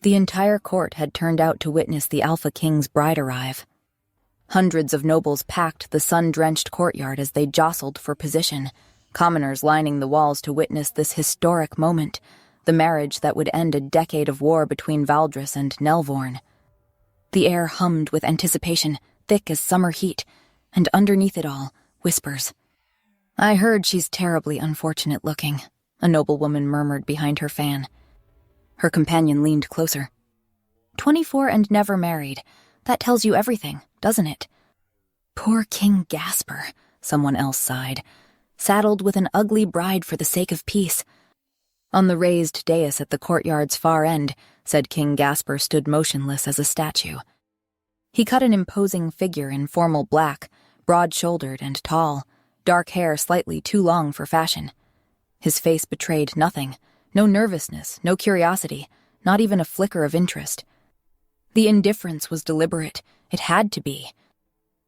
The entire court had turned out to witness the Alpha King's bride arrive. Hundreds of nobles packed the sun-drenched courtyard as they jostled for position, commoners lining the walls to witness this historic moment, the marriage that would end a decade of war between Valdris and Nelvorn. The air hummed with anticipation, thick as summer heat, and underneath it all, whispers. "I heard she's terribly unfortunate looking," a noblewoman murmured behind her fan. Her companion leaned closer. 24 and never married. That tells you everything, doesn't it? "Poor King Gasper," someone else sighed, "saddled with an ugly bride for the sake of peace." On the raised dais at the courtyard's far end, said King Gasper stood motionless as a statue. He cut an imposing figure in formal black, broad-shouldered and tall, dark hair slightly too long for fashion. His face betrayed nothing, no nervousness, no curiosity, not even a flicker of interest. The indifference was deliberate. It had to be.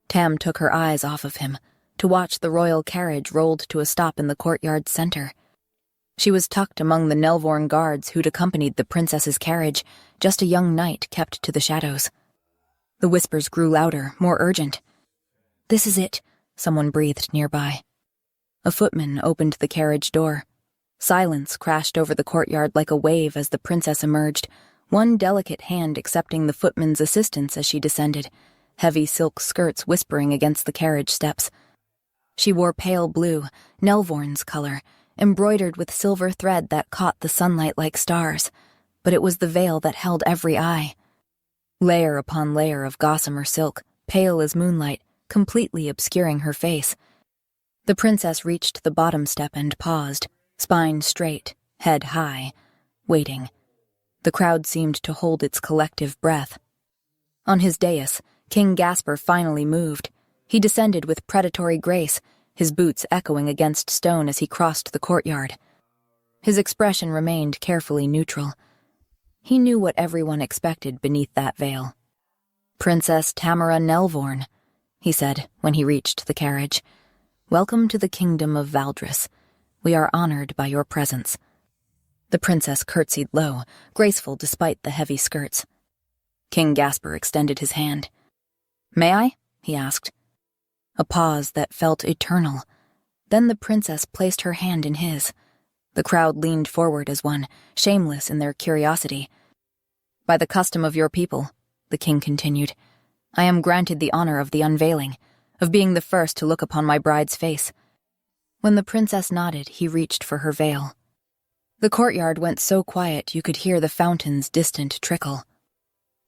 Tam took her eyes off of him, to watch the royal carriage rolled to a stop in the courtyard's center. She was tucked among the Nelvorn guards who'd accompanied the princess's carriage, just a young knight kept to the shadows. The whispers grew louder, more urgent. "This is it," someone breathed nearby. A footman opened the carriage door. Silence crashed over the courtyard like a wave as the princess emerged, one delicate hand accepting the footman's assistance as she descended, heavy silk skirts whispering against the carriage steps. She wore pale blue, Nelvorn's color, embroidered with silver thread that caught the sunlight like stars, but it was the veil that held every eye. Layer upon layer of gossamer silk, pale as moonlight, completely obscuring her face. The princess reached the bottom step and paused, spine straight, head high, waiting. The crowd seemed to hold its collective breath. On his dais, King Gasper finally moved. He descended with predatory grace, his boots echoing against stone as he crossed the courtyard. His expression remained carefully neutral. He knew what everyone expected beneath that veil. "Princess Tamara Nelvorn," he said when he reached the carriage. "Welcome to the kingdom of Valdris. We are honored by your presence." The princess curtsied low, graceful despite the heavy skirts. King Gasper extended his hand. "May I?" he asked. A pause that felt eternal. Then the princess placed her hand in his. The crowd leaned forward as one, shameless in their curiosity. "By the custom of your people," the king continued, "I am granted the honor of the unveiling, of being the first to look upon my bride's face." When the princess nodded, he reached for her veil. The courtyard went so quiet you could hear the fountain's distant trickle.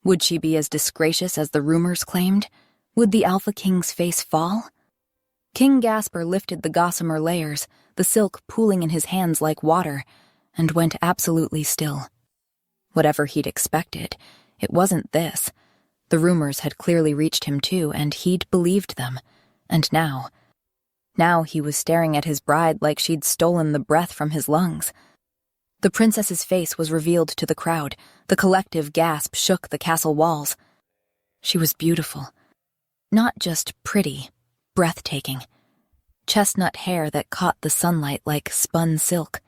Would she be as disgracious as the rumors claimed? Would the Alpha King's face fall? King Gasper lifted the gossamer layers, the silk pooling in his hands like water, and went absolutely still. Whatever he'd expected, it wasn't this. The rumors had clearly reached him too, and he'd believed them. And now he was staring at his bride like she'd stolen the breath from his lungs. The princess's face was revealed to the crowd. The collective gasp shook the castle walls. She was beautiful. Not just pretty, breathtaking. Chestnut hair that caught the sunlight like spun silk.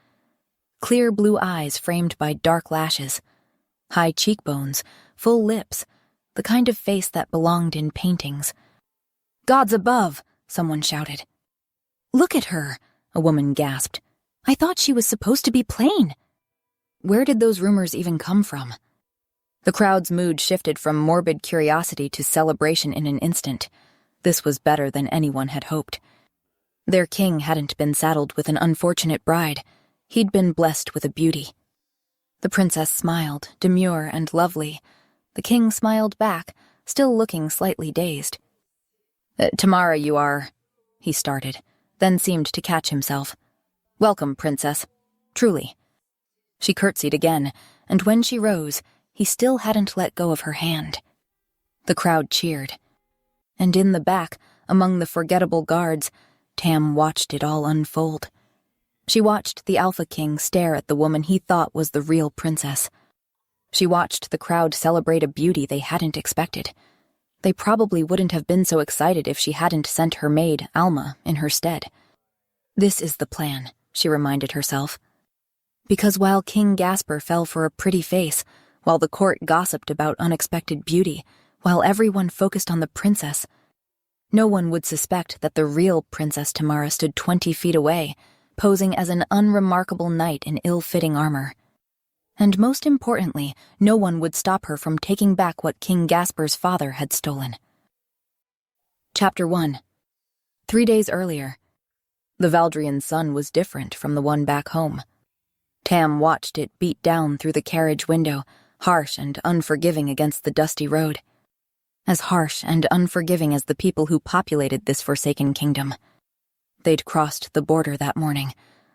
Clear blue eyes framed by dark lashes. High cheekbones, full lips, the kind of face that belonged in paintings. "Gods above!" someone shouted. "Look at her!" a woman gasped. "I thought she was supposed to be plain." Where did those rumors even come from? The crowd's mood shifted from morbid curiosity to celebration in an instant. This was better than anyone had hoped. Their king hadn't been saddled with an unfortunate bride. He'd been blessed with a beauty. The princess smiled, demure and lovely. The king smiled back, still looking slightly dazed. Tamara, you are..." he started, then seemed to catch himself. "Welcome, princess. Truly." She curtsied again, and when she rose, he still hadn't let go of her hand. The crowd cheered. And in the back, among the forgettable guards, Tam watched it all unfold. She watched the Alpha King stare at the woman he thought was the real princess. She watched the crowd celebrate a beauty they hadn't expected. They probably wouldn't have been so excited if she hadn't sent her maid, Alma, in her stead. This is the plan, she reminded herself. Because while King Gasper fell for a pretty face, while the court gossiped about unexpected beauty, while everyone focused on the princess. No one would suspect that the real Princess Tamara stood 20 feet away, posing as an unremarkable knight in ill-fitting armor. And most importantly, no one would stop her from taking back what King Gasper's father had stolen. Chapter 1. 3 days earlier. The Valdrian sun was different from the one back home. Tam watched it beat down through the carriage window, harsh and unforgiving against the dusty road. As harsh and unforgiving as the people who populated this forsaken kingdom. They'd crossed the border that morning,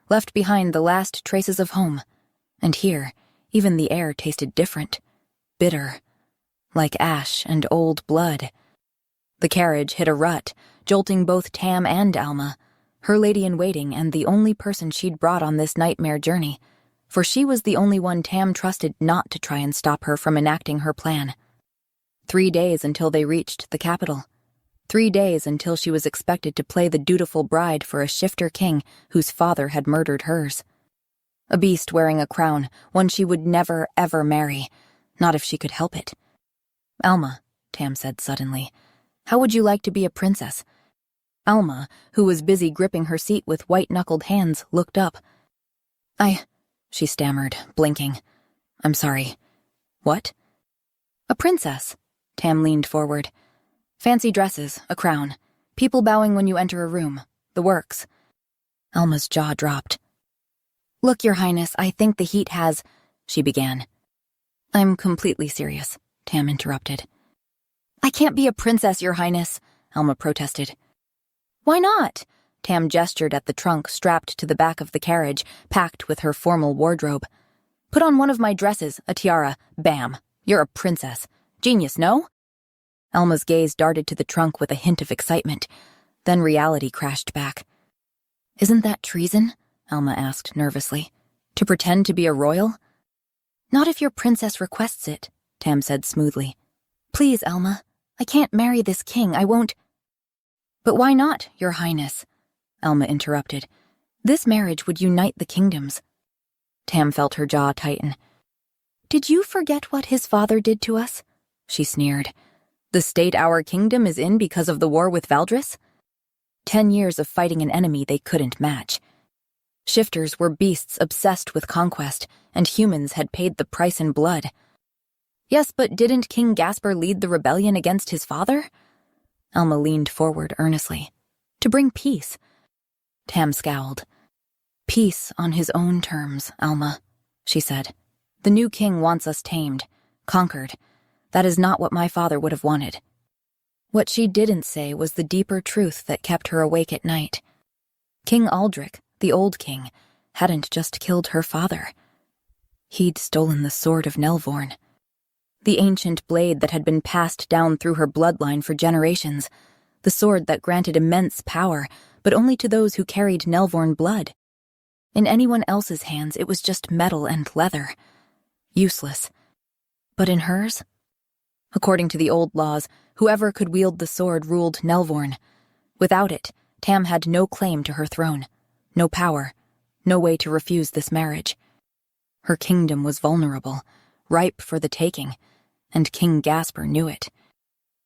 left behind the last traces of home, and here, even the air tasted different, bitter, like ash and old blood. The carriage hit a rut, jolting both Tam and Alma, her lady-in-waiting and the only person she'd brought on this nightmare journey, for she was the only one Tam trusted not to try and stop her from enacting her plan. 3 days until they reached the capital. 3 days until she was expected to play the dutiful bride for a shifter king whose father had murdered hers. A beast wearing a crown, one she would never, ever marry, not if she could help it. "Alma," Tam said suddenly, "how would you like to be a princess?" Alma, who was busy gripping her seat with white-knuckled hands, looked up. She stammered, blinking. "I'm sorry. What?" "A princess." Tam leaned forward. "Fancy dresses, a crown, people bowing when you enter a room, the works." Alma's jaw dropped. "Look, Your Highness, I think the heat has—" she began. "I'm completely serious," Tam interrupted. "I can't be a princess, Your Highness," Alma protested. "Why not?" Tam gestured at the trunk strapped to the back of the carriage, packed with her formal wardrobe. "Put on one of my dresses, a tiara, bam. You're a princess. Genius, no?" Alma's gaze darted to the trunk with a hint of excitement. Then reality crashed back. "Isn't that treason?" Alma asked nervously. "To pretend to be a royal?" "Not if your princess requests it," Tam said smoothly. "Please, Alma. I can't marry this king. I won't—" "But why not, Your Highness?" Alma interrupted. "This marriage would unite the kingdoms." Tam felt her jaw tighten. "Did you forget what his father did to us?" she sneered. "The state our kingdom is in because of the war with Valdris? 10 years of fighting an enemy they couldn't match. Shifters were beasts obsessed with conquest, and humans had paid the price in blood. Yes, but didn't King Gasper lead the rebellion against his father?" Alma leaned forward earnestly. "To bring peace." Tam scowled. "Peace on his own terms, Alma," she said. "The new king wants us tamed, conquered. That is not what my father would have wanted." What she didn't say was the deeper truth that kept her awake at night. King Aldrich, the old king, hadn't just killed her father. He'd stolen the sword of Nelvorn. The ancient blade that had been passed down through her bloodline for generations. The sword that granted immense power, but only to those who carried Nelvorn blood. In anyone else's hands, it was just metal and leather. Useless. But in hers? According to the old laws, whoever could wield the sword ruled Nelvorn. Without it, Tam had no claim to her throne, no power, no way to refuse this marriage. Her kingdom was vulnerable, ripe for the taking, and King Gasper knew it.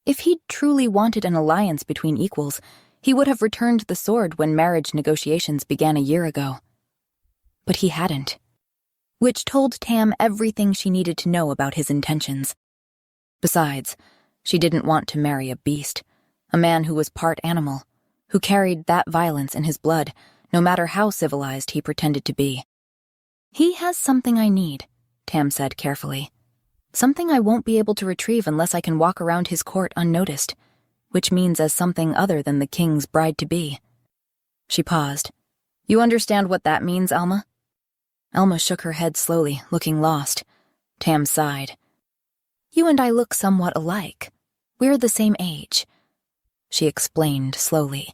If he'd truly wanted an alliance between equals, he would have returned the sword when marriage negotiations began a year ago. But he hadn't. Which told Tam everything she needed to know about his intentions. Besides, she didn't want to marry a beast, a man who was part animal, who carried that violence in his blood, no matter how civilized he pretended to be. "He has something I need," Tam said carefully. "Something I won't be able to retrieve unless I can walk around his court unnoticed, which means as something other than the king's bride-to-be." She paused. "You understand what that means, Alma?" Alma shook her head slowly, looking lost. Tam sighed. "You and I look somewhat alike. We're the same age." She explained slowly.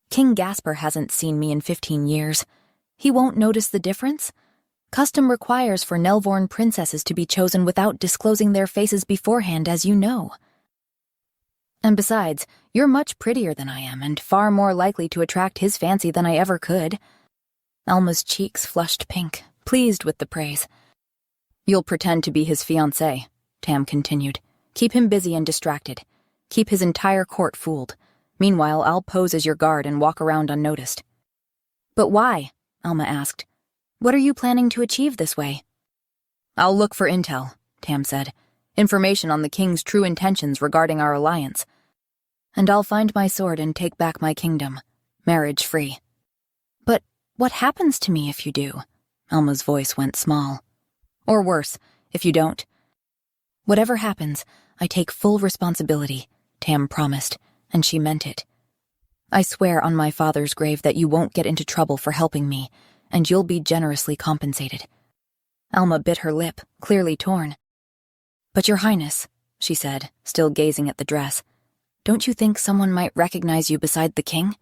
"King Gasper hasn't seen me in 15 years. He won't notice the difference. Custom requires for Nelvorn princesses to be chosen without disclosing their faces beforehand, as you know. And besides, you're much prettier than I am and far more likely to attract his fancy than I ever could." Alma's cheeks flushed pink, pleased with the praise. You'll pretend to be his fiancée, Tam continued. Keep him busy and distracted. Keep his entire court fooled. Meanwhile, I'll pose as your guard and walk around unnoticed. But why? Alma asked. What are you planning to achieve this way? I'll look for intel, Tam said. Information on the king's true intentions regarding our alliance. And I'll find my sword and take back my kingdom, marriage-free. But what happens to me if you do? Alma's voice went small. Or worse, if you don't. Whatever happens, I take full responsibility, Tam promised, and she meant it. I swear on my father's grave that you won't get into trouble for helping me, and you'll be generously compensated. Alma bit her lip, clearly torn. But Your Highness, she said, still gazing at the dress, don't you think someone might recognize you beside the king?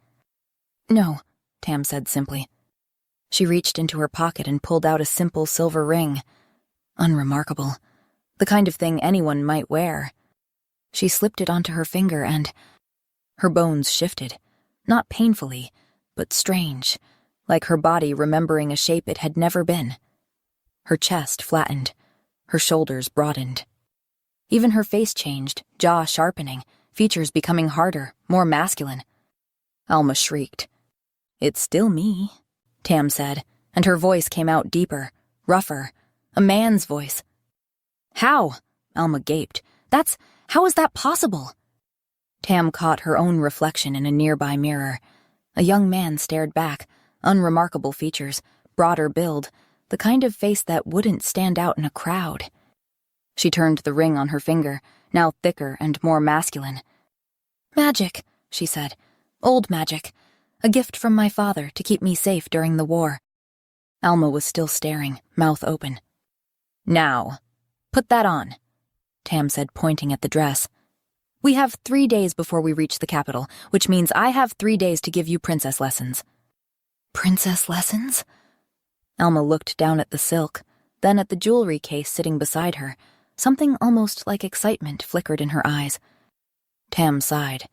No, Tam said simply. She reached into her pocket and pulled out a simple silver ring. Unremarkable. The kind of thing anyone might wear. She slipped it onto her finger and her bones shifted, not painfully, but strange, like her body remembering a shape it had never been. Her chest flattened, her shoulders broadened. Even her face changed, jaw sharpening, features becoming harder, more masculine. Alma shrieked. It's still me, Tam said, and her voice came out deeper, rougher, a man's voice. How? Alma gaped. How is that possible? Tam caught her own reflection in a nearby mirror. A young man stared back, unremarkable features, broader build, the kind of face that wouldn't stand out in a crowd. She turned the ring on her finger, now thicker and more masculine. Magic, she said. Old magic. A gift from my father to keep me safe during the war. Alma was still staring, mouth open. Now, put that on, Tam said, pointing at the dress. We have 3 days before we reach the capital, which means I have 3 days to give you princess lessons. Princess lessons? Alma looked down at the silk, then at the jewelry case sitting beside her. Something almost like excitement flickered in her eyes. Tam sighed.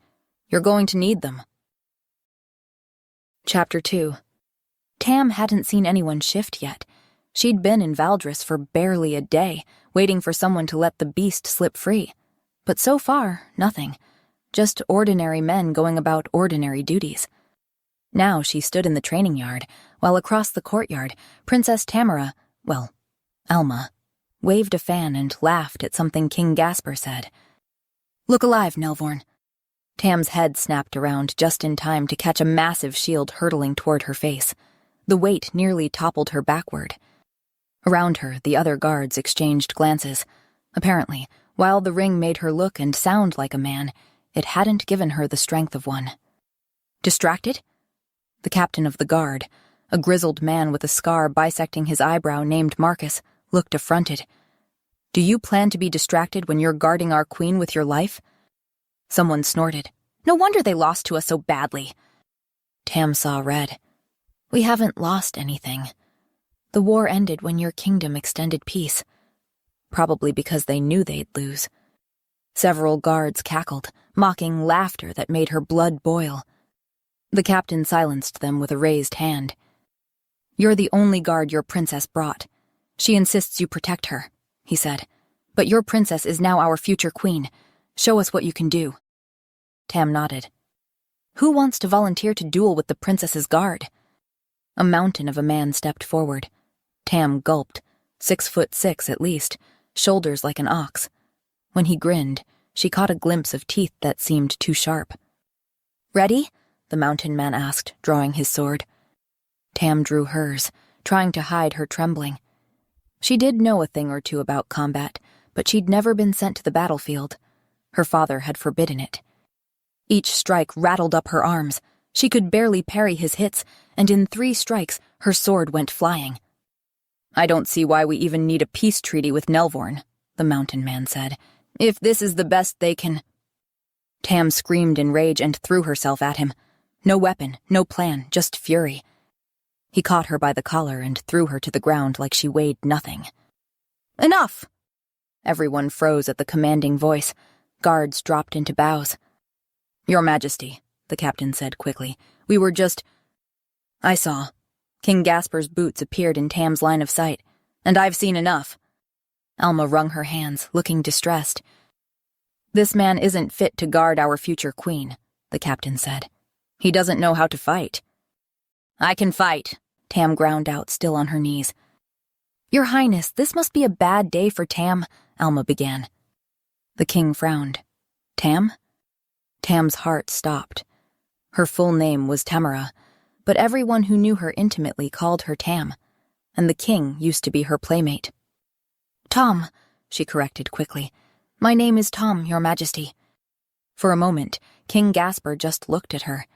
You're going to need them. Chapter 2. Tam hadn't seen anyone shift yet. She'd been in Valdris for barely a day, waiting for someone to let the beast slip free. But so far, nothing. Just ordinary men going about ordinary duties. Now she stood in the training yard, while across the courtyard, Princess Tamara, Alma, waved a fan and laughed at something King Gasper said. Look alive, Nelvorn. Tam's head snapped around just in time to catch a massive shield hurtling toward her face. The weight nearly toppled her backward. Around her, the other guards exchanged glances. Apparently, while the ring made her look and sound like a man, it hadn't given her the strength of one. Distracted? The captain of the guard, a grizzled man with a scar bisecting his eyebrow named Marcus, looked affronted. Do you plan to be distracted when you're guarding our queen with your life? Someone snorted. No wonder they lost to us so badly. Tam saw red. We haven't lost anything. The war ended when your kingdom extended peace. Probably because they knew they'd lose. Several guards cackled, mocking laughter that made her blood boil. The captain silenced them with a raised hand. You're the only guard your princess brought. She insists you protect her, he said. But your princess is now our future queen. Show us what you can do. Tam nodded. Who wants to volunteer to duel with the princess's guard? A mountain of a man stepped forward. Tam gulped, 6'6" at least, shoulders like an ox. When he grinned, she caught a glimpse of teeth that seemed too sharp. Ready? The mountain man asked, drawing his sword. Tam drew hers, trying to hide her trembling. She did know a thing or two about combat, but she'd never been sent to the battlefield. Her father had forbidden it. Each strike rattled up her arms. She could barely parry his hits, and in 3 strikes, her sword went flying. I don't see why we even need a peace treaty with Nelvorn, the mountain man said. If this is the best they can... Tam screamed in rage and threw herself at him. No weapon, no plan, just fury. He caught her by the collar and threw her to the ground like she weighed nothing. Enough! Everyone froze at the commanding voice. Guards dropped into bows. Your Majesty, the captain said quickly. We were just... I saw. King Gasper's boots appeared in Tam's line of sight. And I've seen enough. Alma wrung her hands, looking distressed. "This man isn't fit to guard our future queen," the captain said. "He doesn't know how to fight." "I can fight," Tam ground out, still on her knees. "Your Highness, this must be a bad day for Tam," Alma began. The king frowned. "Tam?" Tam's heart stopped. Her full name was Tamara, but everyone who knew her intimately called her Tam, and the king used to be her playmate. "Tom," she corrected quickly. "My name is Tom, Your Majesty." For a moment, King Gasper just looked at her.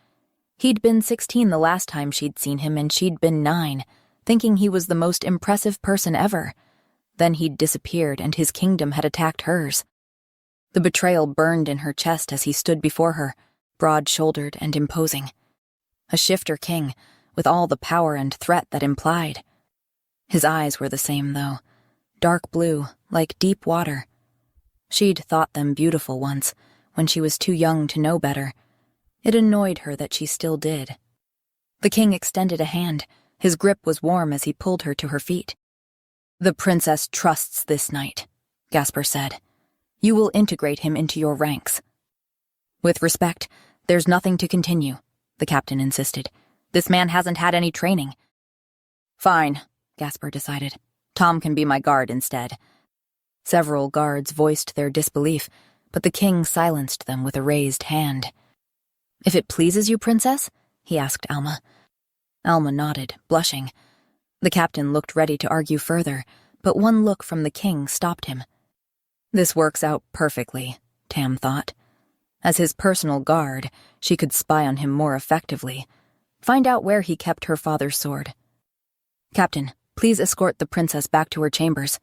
He'd been 16 the last time she'd seen him, and she'd been 9, thinking he was the most impressive person ever. Then he'd disappeared, and his kingdom had attacked hers. The betrayal burned in her chest as he stood before her, broad-shouldered and imposing. A shifter king, with all the power and threat that implied. His eyes were the same, though. Dark blue, like deep water. She'd thought them beautiful once, when she was too young to know better. It annoyed her that she still did. The king extended a hand. His grip was warm as he pulled her to her feet. "The princess trusts this knight," Gasper said. "You will integrate him into your ranks." "With respect, there's nothing to continue," the captain insisted. "This man hasn't had any training." "Fine," Gasper decided. "Tom can be my guard instead." Several guards voiced their disbelief, but the king silenced them with a raised hand. "If it pleases you, princess?" he asked Alma. Alma nodded, blushing. The captain looked ready to argue further, but one look from the king stopped him. This works out perfectly, Tam thought. As his personal guard, she could spy on him more effectively. Find out where he kept her father's sword. "Captain, please escort the princess back to her chambers."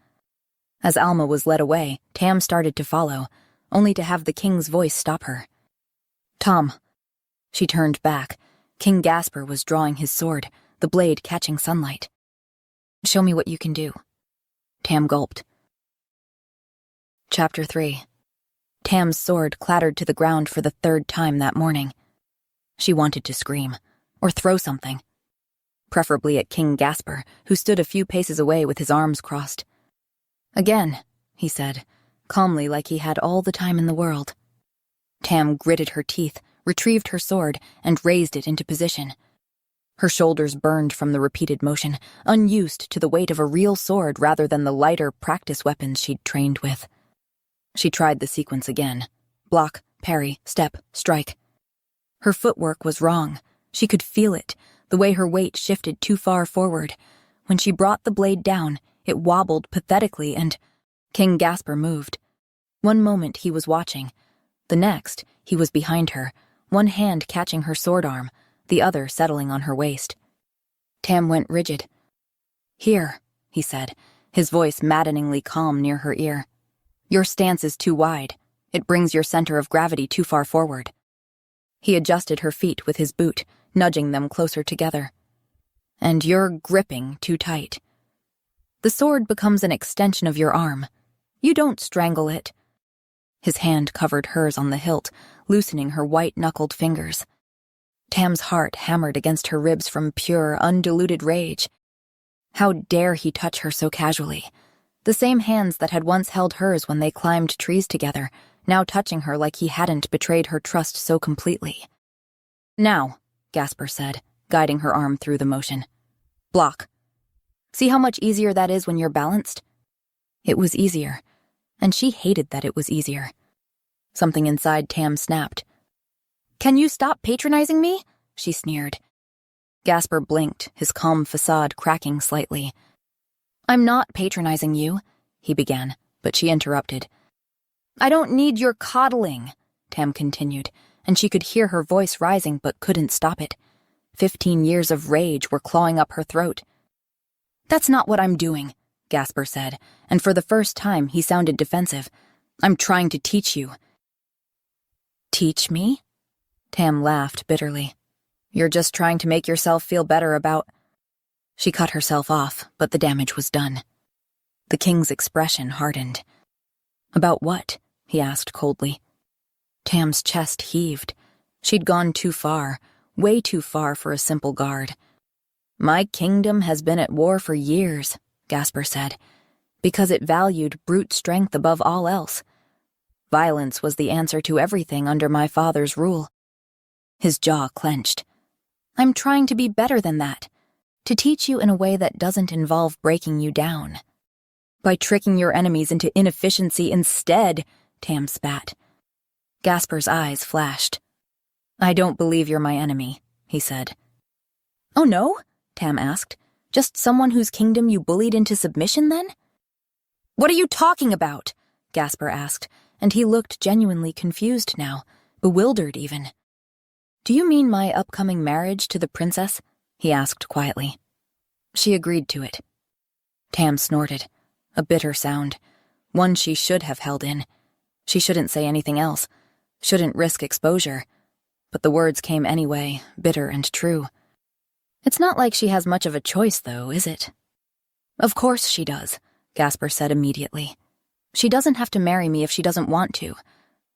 As Alma was led away, Tam started to follow, only to have the king's voice stop her. "Tom." She turned back. King Gasper was drawing his sword, the blade catching sunlight. "Show me what you can do." Tam gulped. Chapter 3. Tam's sword clattered to the ground for the 3rd time that morning. She wanted to scream, or throw something. Preferably at King Gasper, who stood a few paces away with his arms crossed. "Again," he said, calmly like he had all the time in the world. Tam gritted her teeth, retrieved her sword, and raised it into position. Her shoulders burned from the repeated motion, unused to the weight of a real sword rather than the lighter practice weapons she'd trained with. She tried the sequence again. Block, parry, step, strike. Her footwork was wrong. She could feel it, the way her weight shifted too far forward. When she brought the blade down, it wobbled pathetically and... King Gasper moved. One moment he was watching. The next, he was behind her, one hand catching her sword arm, the other settling on her waist. Tam went rigid. "Here," he said, his voice maddeningly calm near her ear. "Your stance is too wide. It brings your center of gravity too far forward." He adjusted her feet with his boot, nudging them closer together. "And you're gripping too tight. The sword becomes an extension of your arm. You don't strangle it." His hand covered hers on the hilt, loosening her white-knuckled fingers. Tam's heart hammered against her ribs from pure, undiluted rage. How dare he touch her so casually? The same hands that had once held hers when they climbed trees together, now touching her like he hadn't betrayed her trust so completely. "Now," Gasper said, guiding her arm through the motion. "Block. See how much easier that is when you're balanced?" It was easier, and she hated that it was easier. Something inside Tam snapped. "Can you stop patronizing me?" she sneered. Gasper blinked, his calm facade cracking slightly. "I'm not patronizing you," he began, but she interrupted. "I don't need your coddling," Tam continued, and she could hear her voice rising but couldn't stop it. 15 years of rage were clawing up her throat. "That's not what I'm doing," Gasper said, and for the first time he sounded defensive. "I'm trying to teach you." "Teach me?" Tam laughed bitterly. "You're just trying to make yourself feel better about—" She cut herself off, but the damage was done. The king's expression hardened. "About what?" he asked coldly. Tam's chest heaved. She'd gone too far, way too far for a simple guard. "My kingdom has been at war for years," Gasper said. Because it valued brute strength above all else. Violence was the answer to everything under my father's rule. His jaw clenched. I'm trying to be better than that. To teach you in a way that doesn't involve breaking you down. By tricking your enemies into inefficiency instead, Tam spat. Gasper's eyes flashed. I don't believe you're my enemy, he said. Oh no? Tam asked. Just someone whose kingdom you bullied into submission, then? What are you talking about? Gasper asked, and he looked genuinely confused now, bewildered even. Do you mean my upcoming marriage to the princess? He asked quietly. She agreed to it. Tam snorted, a bitter sound, one she should have held in. She shouldn't say anything else, shouldn't risk exposure, but the words came anyway, bitter and true. It's not like she has much of a choice, though, is it? Of course she does, Gasper said immediately. She doesn't have to marry me if she doesn't want to.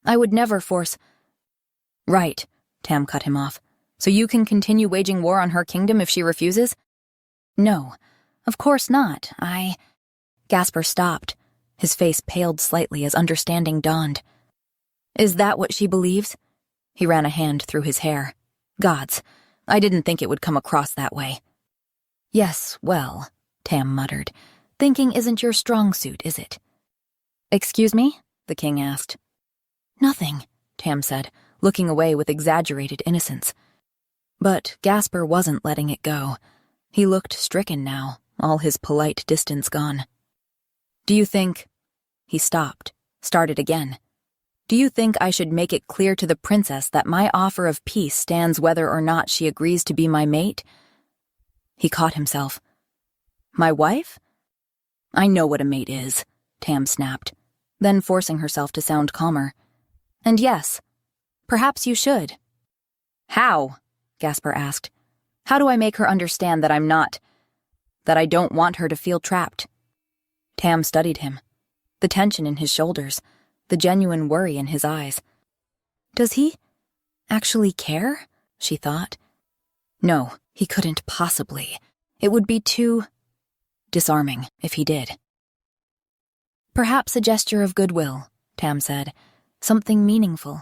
I would never force— Right, Tam cut him off. So you can continue waging war on her kingdom if she refuses? No, of course not. Gasper stopped. His face paled slightly as understanding dawned. Is that what she believes? He ran a hand through his hair. Gods, I didn't think it would come across that way. Yes, well, Tam muttered. Thinking isn't your strong suit, is it? Excuse me? The king asked. Nothing, Tam said, looking away with exaggerated innocence. But Gasper wasn't letting it go. He looked stricken now, all his polite distance gone. Do you think— He stopped, started again. Do you think I should make it clear to the princess that my offer of peace stands whether or not she agrees to be my mate? He caught himself. My wife? I know what a mate is, Tam snapped, then forcing herself to sound calmer. And yes, perhaps you should. How? Gasper asked. How do I make her understand that that I don't want her to feel trapped? Tam studied him, the tension in his shoulders, the genuine worry in his eyes. Does he actually care? She thought. No, he couldn't possibly. It would be too disarming if he did. Perhaps a gesture of goodwill, Tam said. Something meaningful,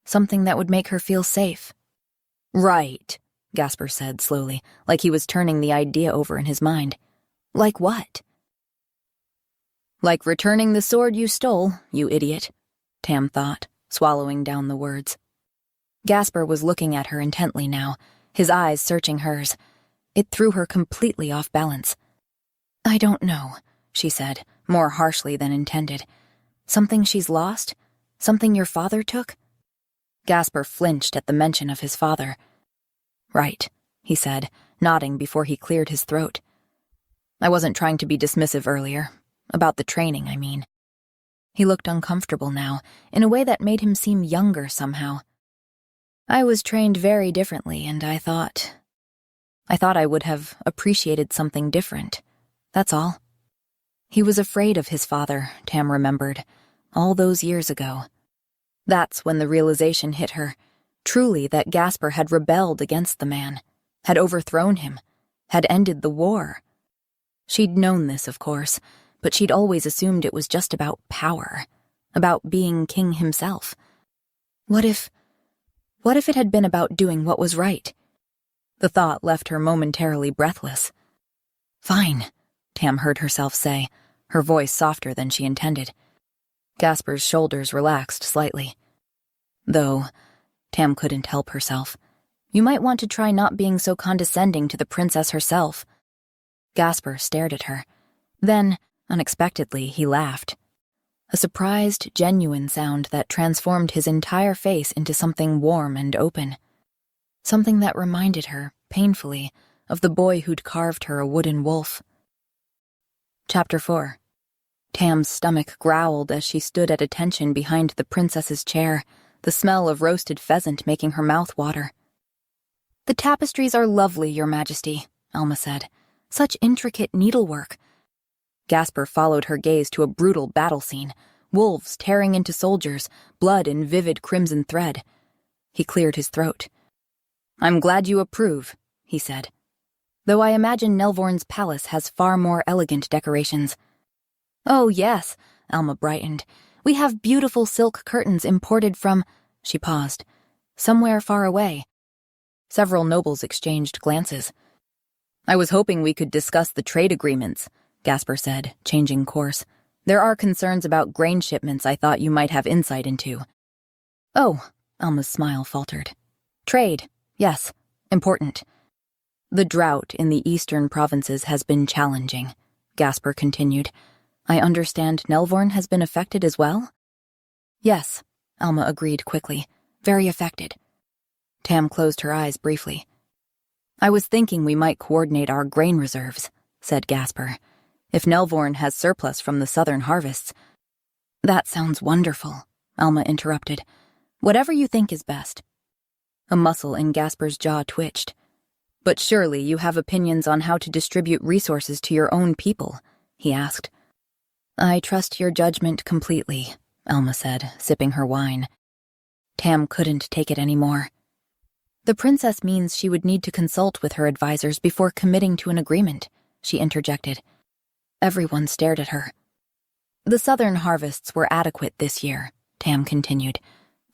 something that would make her feel safe. Right, Gasper said slowly, like he was turning the idea over in his mind. Like what? Like returning the sword you stole, you idiot, Tam thought, swallowing down the words. Gasper was looking at her intently now, his eyes searching hers. It threw her completely off balance. I don't know, she said, more harshly than intended. Something she's lost? Something your father took? Gasper flinched at the mention of his father. Right, he said, nodding before he cleared his throat. I wasn't trying to be dismissive earlier. About the training, I mean. He looked uncomfortable now, in a way that made him seem younger somehow. I was trained very differently, and I thought I would have appreciated something different. That's all. He was afraid of his father, Tam remembered, all those years ago. That's when the realization hit her, truly that Gasper had rebelled against the man, had overthrown him, had ended the war. She'd known this, of course, but she'd always assumed it was just about power, about being king himself. What if it had been about doing what was right? The thought left her momentarily breathless. Fine, Tam heard herself say, her voice softer than she intended. Gasper's shoulders relaxed slightly. Though, Tam couldn't help herself. You might want to try not being so condescending to the princess herself. Gasper stared at her. Then, unexpectedly, he laughed. A surprised, genuine sound that transformed his entire face into something warm and open. Something that reminded her, painfully, of the boy who'd carved her a wooden wolf. Chapter 4. Tam's stomach growled as she stood at attention behind the princess's chair, the smell of roasted pheasant making her mouth water. The tapestries are lovely, Your Majesty, Alma said. Such intricate needlework. Gasper followed her gaze to a brutal battle scene, wolves tearing into soldiers, blood in vivid crimson thread. He cleared his throat. I'm glad you approve, he said. Though I imagine Nelvorn's palace has far more elegant decorations. Oh, yes, Alma brightened. We have beautiful silk curtains imported from— She paused. Somewhere far away. Several nobles exchanged glances. I was hoping we could discuss the trade agreements, Gasper said, changing course. There are concerns about grain shipments I thought you might have insight into. Oh, Alma's smile faltered. Trade, yes, important. The drought in the eastern provinces has been challenging, Gasper continued. I understand Nelvorn has been affected as well? Yes, Alma agreed quickly. Very affected. Tam closed her eyes briefly. I was thinking we might coordinate our grain reserves, said Gasper. If Nelvorn has surplus from the southern harvests— That sounds wonderful, Alma interrupted. Whatever you think is best. A muscle in Gasper's jaw twitched. But surely you have opinions on how to distribute resources to your own people, he asked. I trust your judgment completely, Alma said, sipping her wine. Tam couldn't take it anymore. The princess means she would need to consult with her advisors before committing to an agreement, she interjected. Everyone stared at her. The southern harvests were adequate this year, Tam continued.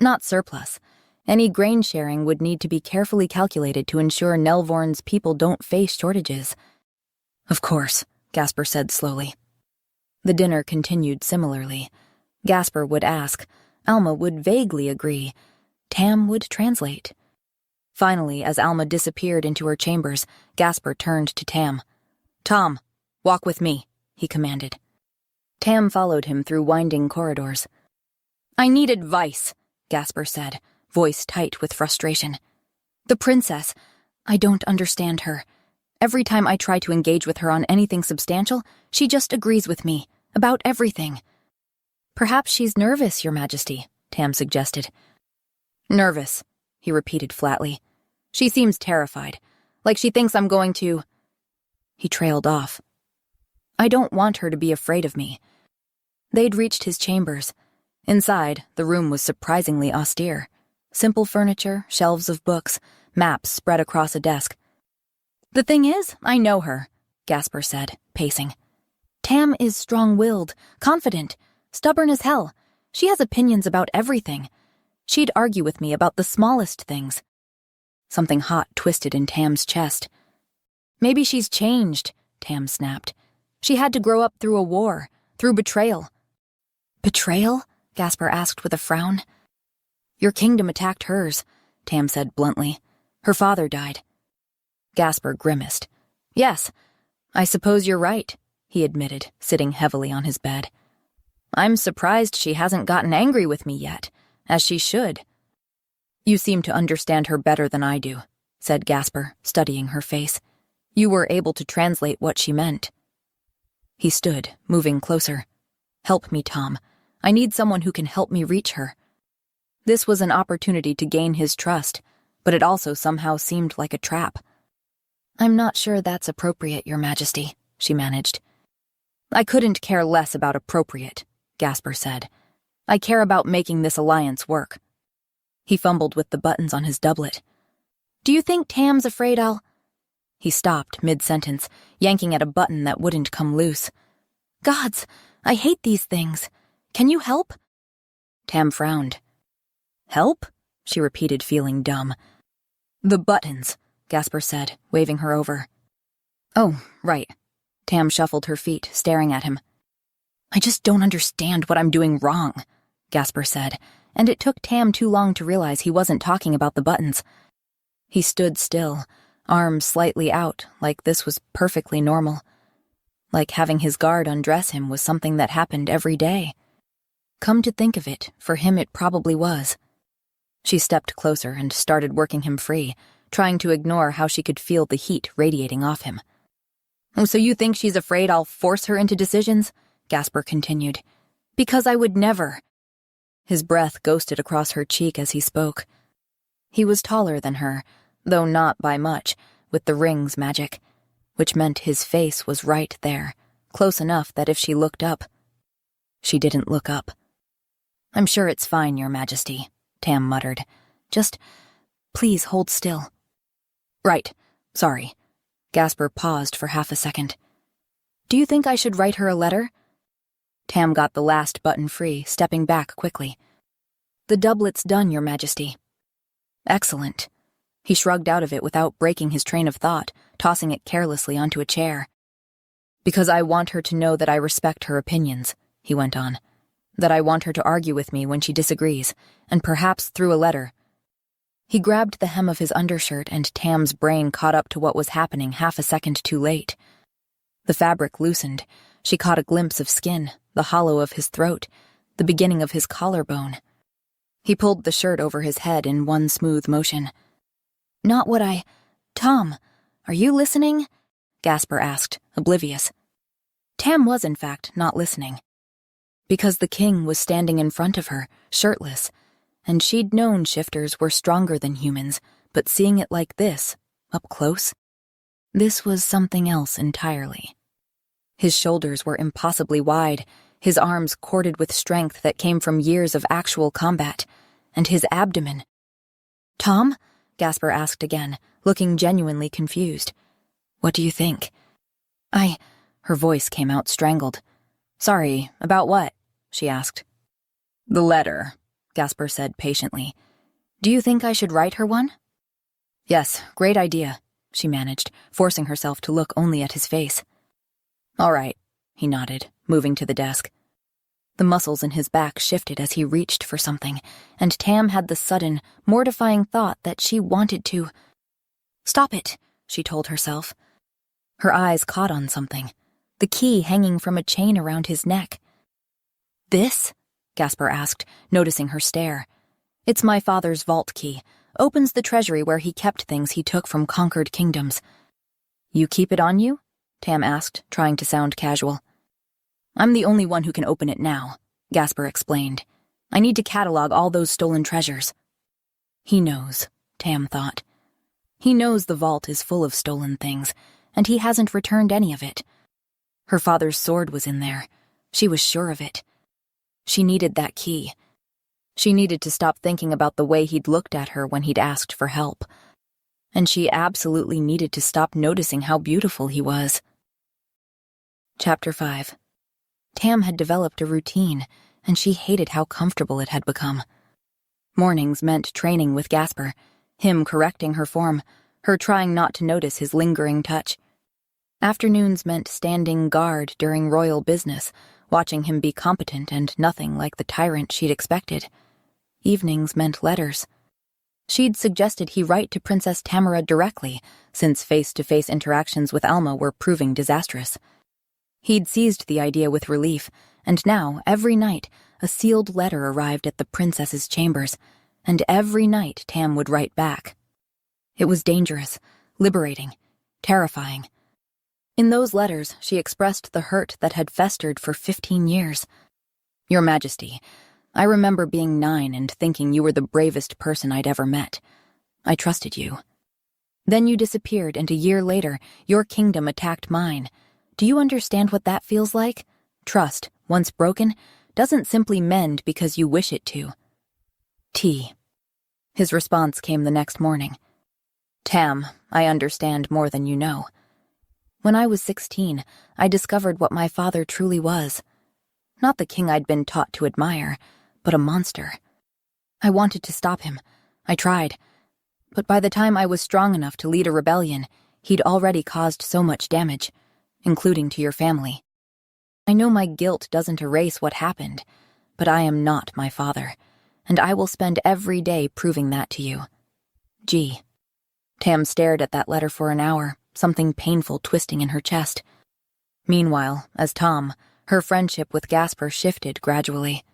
Not surplus. Any grain sharing would need to be carefully calculated to ensure Nelvorn's people don't face shortages. Of course, Gasper said slowly. The dinner continued similarly. Gasper would ask. Alma would vaguely agree. Tam would translate. Finally, as Alma disappeared into her chambers, Gasper turned to Tam. Tom, walk with me, he commanded. Tam followed him through winding corridors. I need advice, Gasper said, voice tight with frustration. The princess, I don't understand her. Every time I try to engage with her on anything substantial, she just agrees with me, about everything. Perhaps she's nervous, Your Majesty, Tam suggested. Nervous, he repeated flatly. She seems terrified, like she thinks I'm going to— He trailed off. I don't want her to be afraid of me. They'd reached his chambers. Inside, the room was surprisingly austere. Simple furniture, shelves of books, maps spread across a desk. The thing is, I know her, Gasper said, pacing. Tam is strong-willed, confident, stubborn as hell. She has opinions about everything. She'd argue with me about the smallest things. Something hot twisted in Tam's chest. Maybe she's changed, Tam snapped. She had to grow up through a war, through betrayal. Betrayal? Gasper asked with a frown. Your kingdom attacked hers, Tam said bluntly. Her father died. Gasper grimaced. Yes, I suppose you're right, he admitted, sitting heavily on his bed. I'm surprised she hasn't gotten angry with me yet, as she should. You seem to understand her better than I do, said Gasper, studying her face. You were able to translate what she meant. He stood, moving closer. Help me, Tom. I need someone who can help me reach her. This was an opportunity to gain his trust, but it also somehow seemed like a trap. I'm not sure that's appropriate, Your Majesty, she managed. I couldn't care less about appropriate, Gasper said. I care about making this alliance work. He fumbled with the buttons on his doublet. Do you think Tam's afraid I'll— He stopped mid-sentence, yanking at a button that wouldn't come loose. Gods, I hate these things. Can you help? Tam frowned. Help? She repeated, feeling dumb. The buttons, Gasper said, waving her over. Oh, right. Tam shuffled her feet, staring at him. I just don't understand what I'm doing wrong, Gasper said, and it took Tam too long to realize he wasn't talking about the buttons. He stood still, arms slightly out, like this was perfectly normal. Like having his guard undress him was something that happened every day. Come to think of it, for him it probably was. She stepped closer and started working him free, trying to ignore how she could feel the heat radiating off him. Oh, so you think she's afraid I'll force her into decisions? Gasper continued. Because I would never. His breath ghosted across her cheek as he spoke. He was taller than her, though not by much, with the ring's magic, which meant his face was right there, close enough that if she looked up— She didn't look up. I'm sure it's fine, Your Majesty, Tam muttered. Just, please hold still. Right, sorry. Gasper paused for half a second. Do you think I should write her a letter? Tam got the last button free, stepping back quickly. "The doublet's done, Your Majesty." "Excellent." He shrugged out of it without breaking his train of thought, tossing it carelessly onto a chair. "Because I want her to know that I respect her opinions," he went on. "That I want her to argue with me when she disagrees, and perhaps through a letter." He grabbed the hem of his undershirt, and Tam's brain caught up to what was happening half a second too late. The fabric loosened. She caught a glimpse of skin, the hollow of his throat, the beginning of his collarbone. He pulled the shirt over his head in one smooth motion. "Not what I— Tom, are you listening?" Gasper asked, oblivious. Tam was, in fact, not listening. Because the king was standing in front of her, shirtless, and she'd known shifters were stronger than humans, but seeing it like this, up close, this was something else entirely. His shoulders were impossibly wide, his arms corded with strength that came from years of actual combat, and his abdomen. "Tom?" Gasper asked again, looking genuinely confused. "What do you think?" Her voice came out strangled. "Sorry, about what?" she asked. "The letter," Gasper said patiently. "Do you think I should write her one?" "Yes, great idea," she managed, forcing herself to look only at his face. "All right," he nodded, moving to the desk. The muscles in his back shifted as he reached for something, and Tam had the sudden, mortifying thought that she wanted to— "Stop it," she told herself. Her eyes caught on something, the key hanging from a chain around his neck. "This?" Gasper asked, noticing her stare. "It's my father's vault key. Opens the treasury where he kept things he took from conquered kingdoms." "You keep it on you?" Tam asked, trying to sound casual. "I'm the only one who can open it now," Gasper explained. "I need to catalog all those stolen treasures." He knows, Tam thought. He knows the vault is full of stolen things, and he hasn't returned any of it. Her father's sword was in there. She was sure of it. She needed that key. She needed to stop thinking about the way he'd looked at her when he'd asked for help. And she absolutely needed to stop noticing how beautiful he was. Chapter 5. Tam had developed a routine, and she hated how comfortable it had become. Mornings meant training with Gasper, him correcting her form, her trying not to notice his lingering touch. Afternoons meant standing guard during royal business, watching him be competent and nothing like the tyrant she'd expected. Evenings meant letters. She'd suggested he write to Princess Tamara directly, since face-to-face interactions with Alma were proving disastrous. He'd seized the idea with relief, and now, every night, a sealed letter arrived at the princess's chambers, and every night Tam would write back. It was dangerous, liberating, terrifying. In those letters, she expressed the hurt that had festered for 15 years. "Your Majesty, I remember being 9 and thinking you were the bravest person I'd ever met. I trusted you. Then you disappeared, and a year later, your kingdom attacked mine. Do you understand what that feels like? Trust, once broken, doesn't simply mend because you wish it to." T. His response came the next morning. "Tam, I understand more than you know. When I was 16, I discovered what my father truly was. Not the king I'd been taught to admire, but a monster. I wanted to stop him. I tried. But by the time I was strong enough to lead a rebellion, he'd already caused so much damage, including to your family. I know my guilt doesn't erase what happened, but I am not my father, and I will spend every day proving that to you. G." Tam stared at that letter for an hour, something painful twisting in her chest. Meanwhile, as Tom, her friendship with Gasper shifted gradually.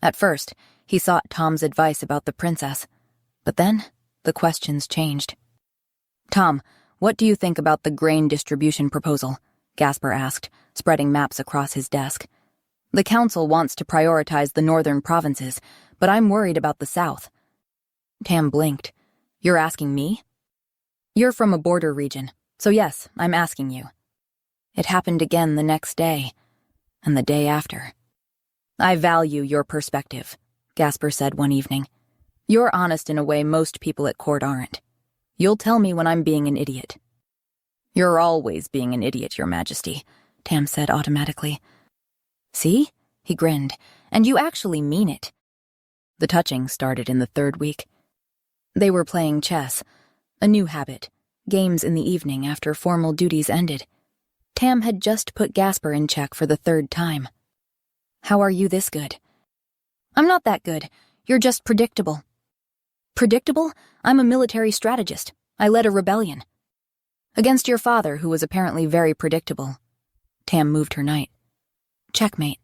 At first, he sought Tom's advice about the princess, but then the questions changed. "Tom, what do you think about the grain distribution proposal?" Gasper asked, spreading maps across his desk. "The council wants to prioritize the northern provinces, but I'm worried about the south." Tam blinked. "You're asking me?" "You're from a border region, so yes, I'm asking you." It happened again the next day, and the day after. "I value your perspective," Gasper said one evening. "You're honest in a way most people at court aren't. You'll tell me when I'm being an idiot." "You're always being an idiot, Your Majesty," Tam said automatically. "See?" He grinned. "And you actually mean it." The touching started in the 3rd week. They were playing chess, a new habit, games in the evening after formal duties ended. Tam had just put Gasper in check for the 3rd time. "How are you this good?" "I'm not that good. You're just predictable." "Predictable? I'm a military strategist. I led a rebellion." "Against your father, who was apparently very predictable." Tam moved her knight. "Checkmate."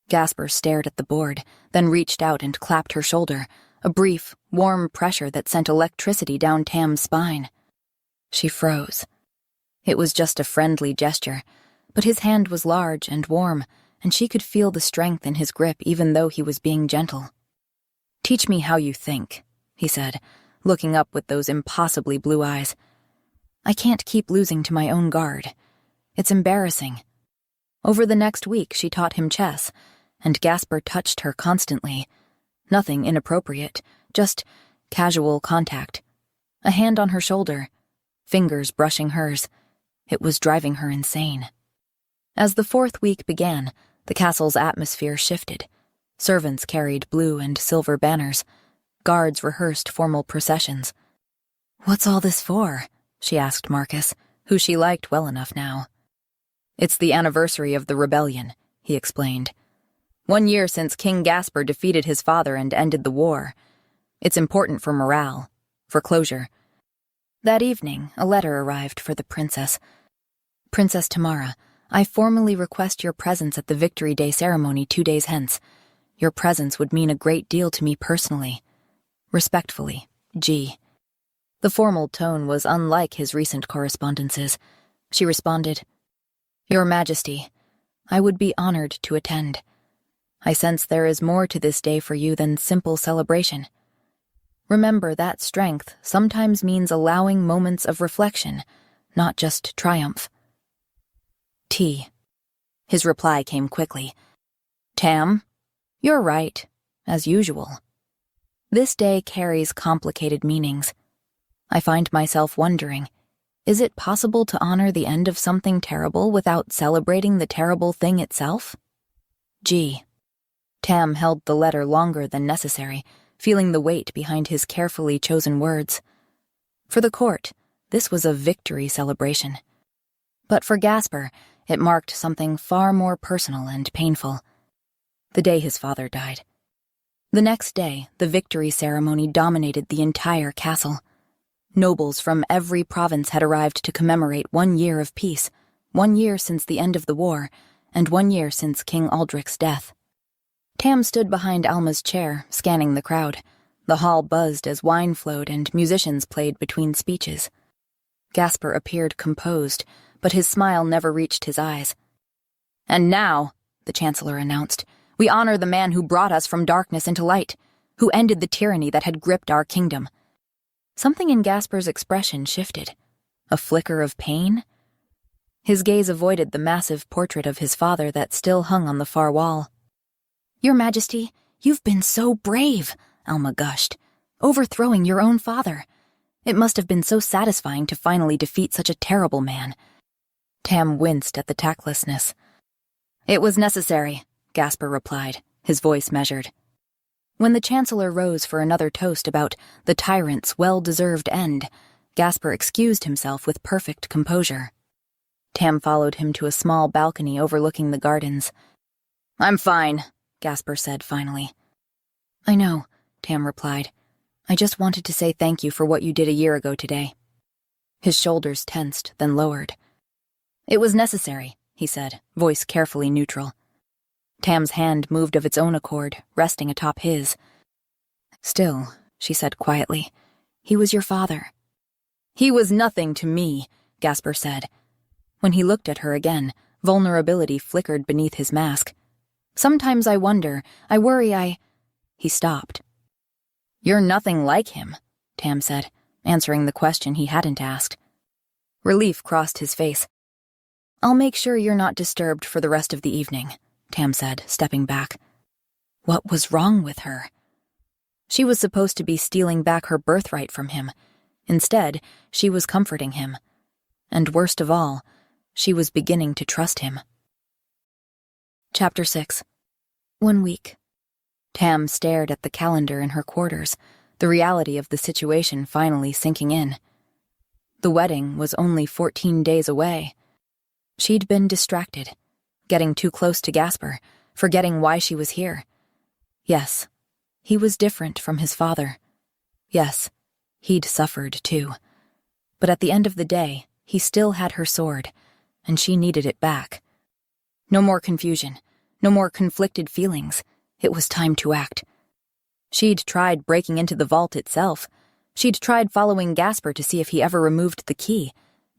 Gasper stared at the board, then reached out and clapped her shoulder, a brief, warm pressure that sent electricity down Tam's spine. She froze. It was just a friendly gesture, but his hand was large and warm, and she could feel the strength in his grip even though he was being gentle. "Teach me how you think," he said, looking up with those impossibly blue eyes. "I can't keep losing to my own guard. It's embarrassing." Over the next week, she taught him chess, and Gasper touched her constantly. Nothing inappropriate, just casual contact. A hand on her shoulder, fingers brushing hers. It was driving her insane. As the 4th week began, the castle's atmosphere shifted. Servants carried blue and silver banners. Guards rehearsed formal processions. "What's all this for?" she asked Marcus, who she liked well enough now. "It's the anniversary of the rebellion," he explained. 1 year since King Gasper defeated his father and ended the war. It's important for morale, for closure. That evening, a letter arrived for the princess. "Princess Tamara, I formally request your presence at the Victory Day ceremony 2 days hence. Your presence would mean a great deal to me personally. Respectfully, G." The formal tone was unlike his recent correspondences. She responded, "Your Majesty, I would be honored to attend. I sense there is more to this day for you than simple celebration. Remember that strength sometimes means allowing moments of reflection, not just triumph." T. His reply came quickly. "Tam, you're right, as usual. This day carries complicated meanings. I find myself wondering, is it possible to honor the end of something terrible without celebrating the terrible thing itself? G." Tam held the letter longer than necessary, feeling the weight behind his carefully chosen words. For the court, this was a victory celebration. But for Gasper, it marked something far more personal and painful. The day his father died. The next day, the victory ceremony dominated the entire castle. Nobles from every province had arrived to commemorate 1 year of peace, 1 year since the end of the war, and 1 year since King Aldrich's death. Tam stood behind Alma's chair, scanning the crowd. The hall buzzed as wine flowed and musicians played between speeches. Gasper appeared composed, but his smile never reached his eyes. "And now," the Chancellor announced, "we honor the man who brought us from darkness into light, who ended the tyranny that had gripped our kingdom." Something in Gasper's expression shifted. A flicker of pain? His gaze avoided the massive portrait of his father that still hung on the far wall. "Your Majesty, you've been so brave," Alma gushed, "overthrowing your own father. It must have been so satisfying to finally defeat such a terrible man." Tam winced at the tactlessness. "It was necessary," Gasper replied, his voice measured. When the Chancellor rose for another toast about the tyrant's well-deserved end, Gasper excused himself with perfect composure. Tam followed him to a small balcony overlooking the gardens. "I'm fine," Gasper said finally. "I know," Tam replied. "I just wanted to say thank you for what you did a year ago today." His shoulders tensed, then lowered. "It was necessary," he said, voice carefully neutral. Tam's hand moved of its own accord, resting atop his. "Still," she said quietly, "he was your father." "He was nothing to me," Gasper said. When he looked at her again, vulnerability flickered beneath his mask. "Sometimes I wonder, I worry He stopped. "You're nothing like him," Tam said, answering the question he hadn't asked. Relief crossed his face. "I'll make sure you're not disturbed for the rest of the evening," Tam said, stepping back. What was wrong with her? She was supposed to be stealing back her birthright from him. Instead, she was comforting him. And worst of all, she was beginning to trust him. Chapter 6. 1 week. Tam stared at the calendar in her quarters, the reality of the situation finally sinking in. The wedding was only 14 days away. She'd been distracted, getting too close to Gasper, forgetting why she was here. Yes, he was different from his father. Yes, he'd suffered too. But at the end of the day, he still had her sword, and she needed it back. No more confusion, no more conflicted feelings. It was time to act. She'd tried breaking into the vault itself. She'd tried following Gasper to see if he ever removed the key,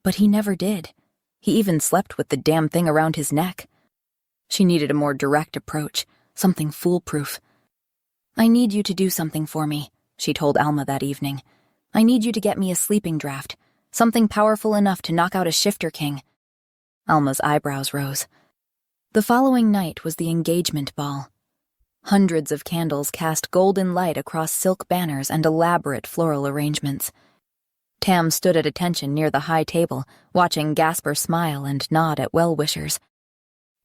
but he never did. He even slept with the damn thing around his neck. She needed a more direct approach, something foolproof. "I need you to do something for me," she told Alma that evening. "I need you to get me a sleeping draft, something powerful enough to knock out a shifter king." Alma's eyebrows rose. The following night was the engagement ball. Hundreds of candles cast golden light across silk banners and elaborate floral arrangements. Tam stood at attention near the high table, watching Gasper smile and nod at well-wishers.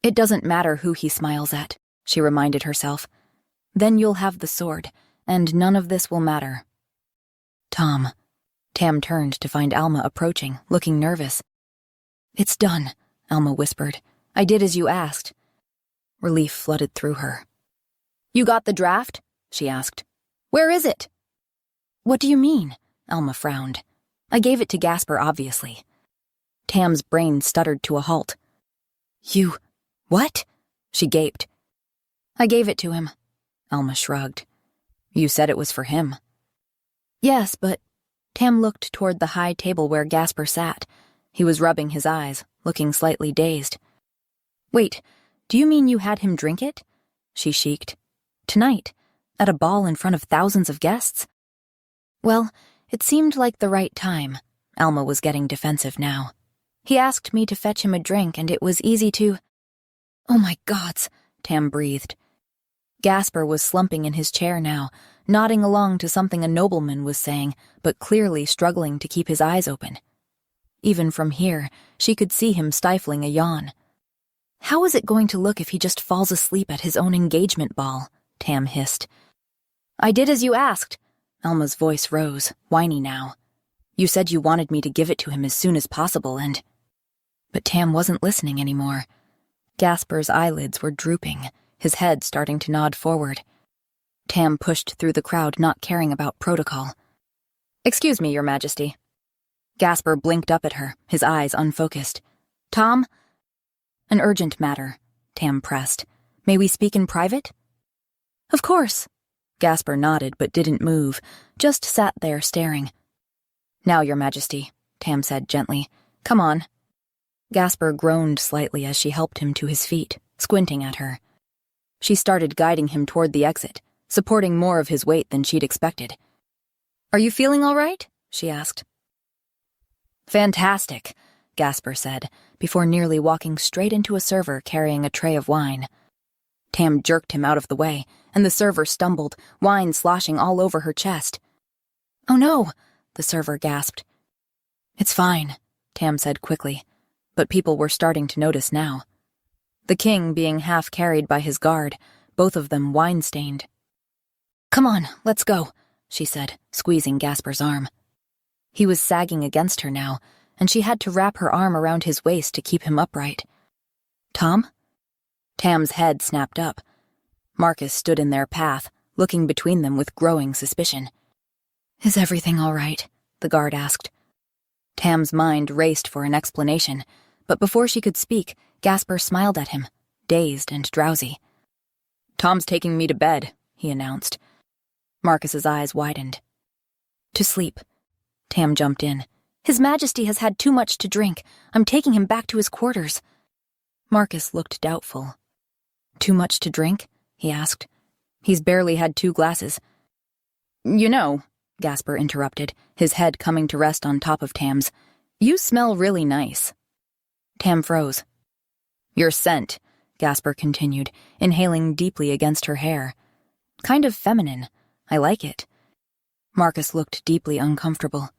"It doesn't matter who he smiles at," she reminded herself. "Then you'll have the sword, and none of this will matter." "Tom." Tam turned to find Alma approaching, looking nervous. "It's done," Alma whispered. "I did as you asked." Relief flooded through her. "You got the draft?" she asked. "Where is it?" "What do you mean?" Alma frowned. "I gave it to Gasper, obviously." Tam's brain stuttered to a halt. "You... what?" she gaped. "I gave it to him." Alma shrugged. "You said it was for him." "Yes, but..." Tam looked toward the high table where Gasper sat. He was rubbing his eyes, looking slightly dazed. "Wait, do you mean you had him drink it?" she shrieked. "Tonight, at a ball in front of thousands of guests?" "Well, it seemed like the right time." Alma was getting defensive now. "He asked me to fetch him a drink, and it was easy to..." "Oh my gods," Tam breathed. Gasper was slumping in his chair now, nodding along to something a nobleman was saying, but clearly struggling to keep his eyes open. Even from here, she could see him stifling a yawn. "How is it going to look if he just falls asleep at his own engagement ball?" Tam hissed. "I did as you asked." Alma's voice rose, whiny now. "You said you wanted me to give it to him as soon as possible, and..." But Tam wasn't listening anymore. Gasper's eyelids were drooping, his head starting to nod forward. Tam pushed through the crowd, not caring about protocol. "Excuse me, Your Majesty." Gasper blinked up at her, his eyes unfocused. "Tom?" "An urgent matter," Tam pressed. "May we speak in private?" "Of course." Gasper nodded but didn't move, just sat there staring. "Now, Your Majesty," Tam said gently. "Come on." Gasper groaned slightly as she helped him to his feet, squinting at her. She started guiding him toward the exit, supporting more of his weight than she'd expected. "Are you feeling all right?" she asked. "Fantastic," Gasper said, before nearly walking straight into a server carrying a tray of wine. Tam jerked him out of the way, and the server stumbled, wine sloshing all over her chest. "Oh no," the server gasped. "It's fine," Tam said quickly, but people were starting to notice now. The king being half carried by his guard, both of them wine-stained. "Come on, let's go," she said, squeezing Gasper's arm. He was sagging against her now, and she had to wrap her arm around his waist to keep him upright. "Tom?" Tam's head snapped up. Marcus stood in their path, looking between them with growing suspicion. "Is everything all right?" the guard asked. Tam's mind raced for an explanation, but before she could speak, Gasper smiled at him, dazed and drowsy. "Tom's taking me to bed," he announced. Marcus's eyes widened. "To sleep." Tam jumped in. "His Majesty has had too much to drink. I'm taking him back to his quarters." Marcus looked doubtful. "Too much to drink?" he asked. "He's barely had 2 glasses. "You know," Gasper interrupted, his head coming to rest on top of Tam's, "you smell really nice." Tam froze. "Your scent," Gasper continued, inhaling deeply against her hair. "Kind of feminine. I like it." Marcus looked deeply uncomfortable.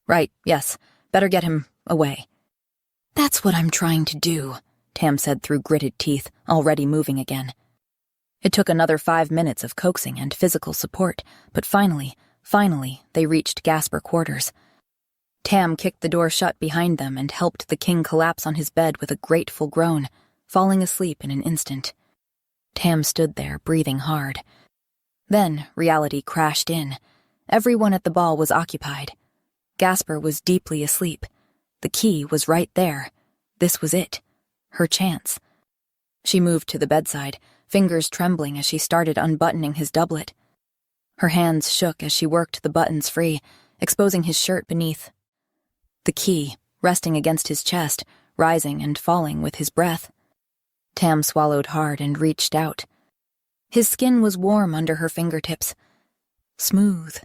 "Right, yes. Better get him away." "That's what I'm trying to do," Tam said through gritted teeth, already moving again. It took another 5 minutes of coaxing and physical support, but finally, they reached Gasper quarters. Tam kicked the door shut behind them and helped the king collapse on his bed with a grateful groan, falling asleep in an instant. Tam stood there, breathing hard. Then reality crashed in. Everyone at the ball was occupied. Gasper was deeply asleep. The key was right there. This was it. Her chance. She moved to the bedside, fingers trembling as she started unbuttoning his doublet. Her hands shook as she worked the buttons free, exposing his shirt beneath. The key, resting against his chest, rising and falling with his breath. Tam swallowed hard and reached out. His skin was warm under her fingertips. Smooth.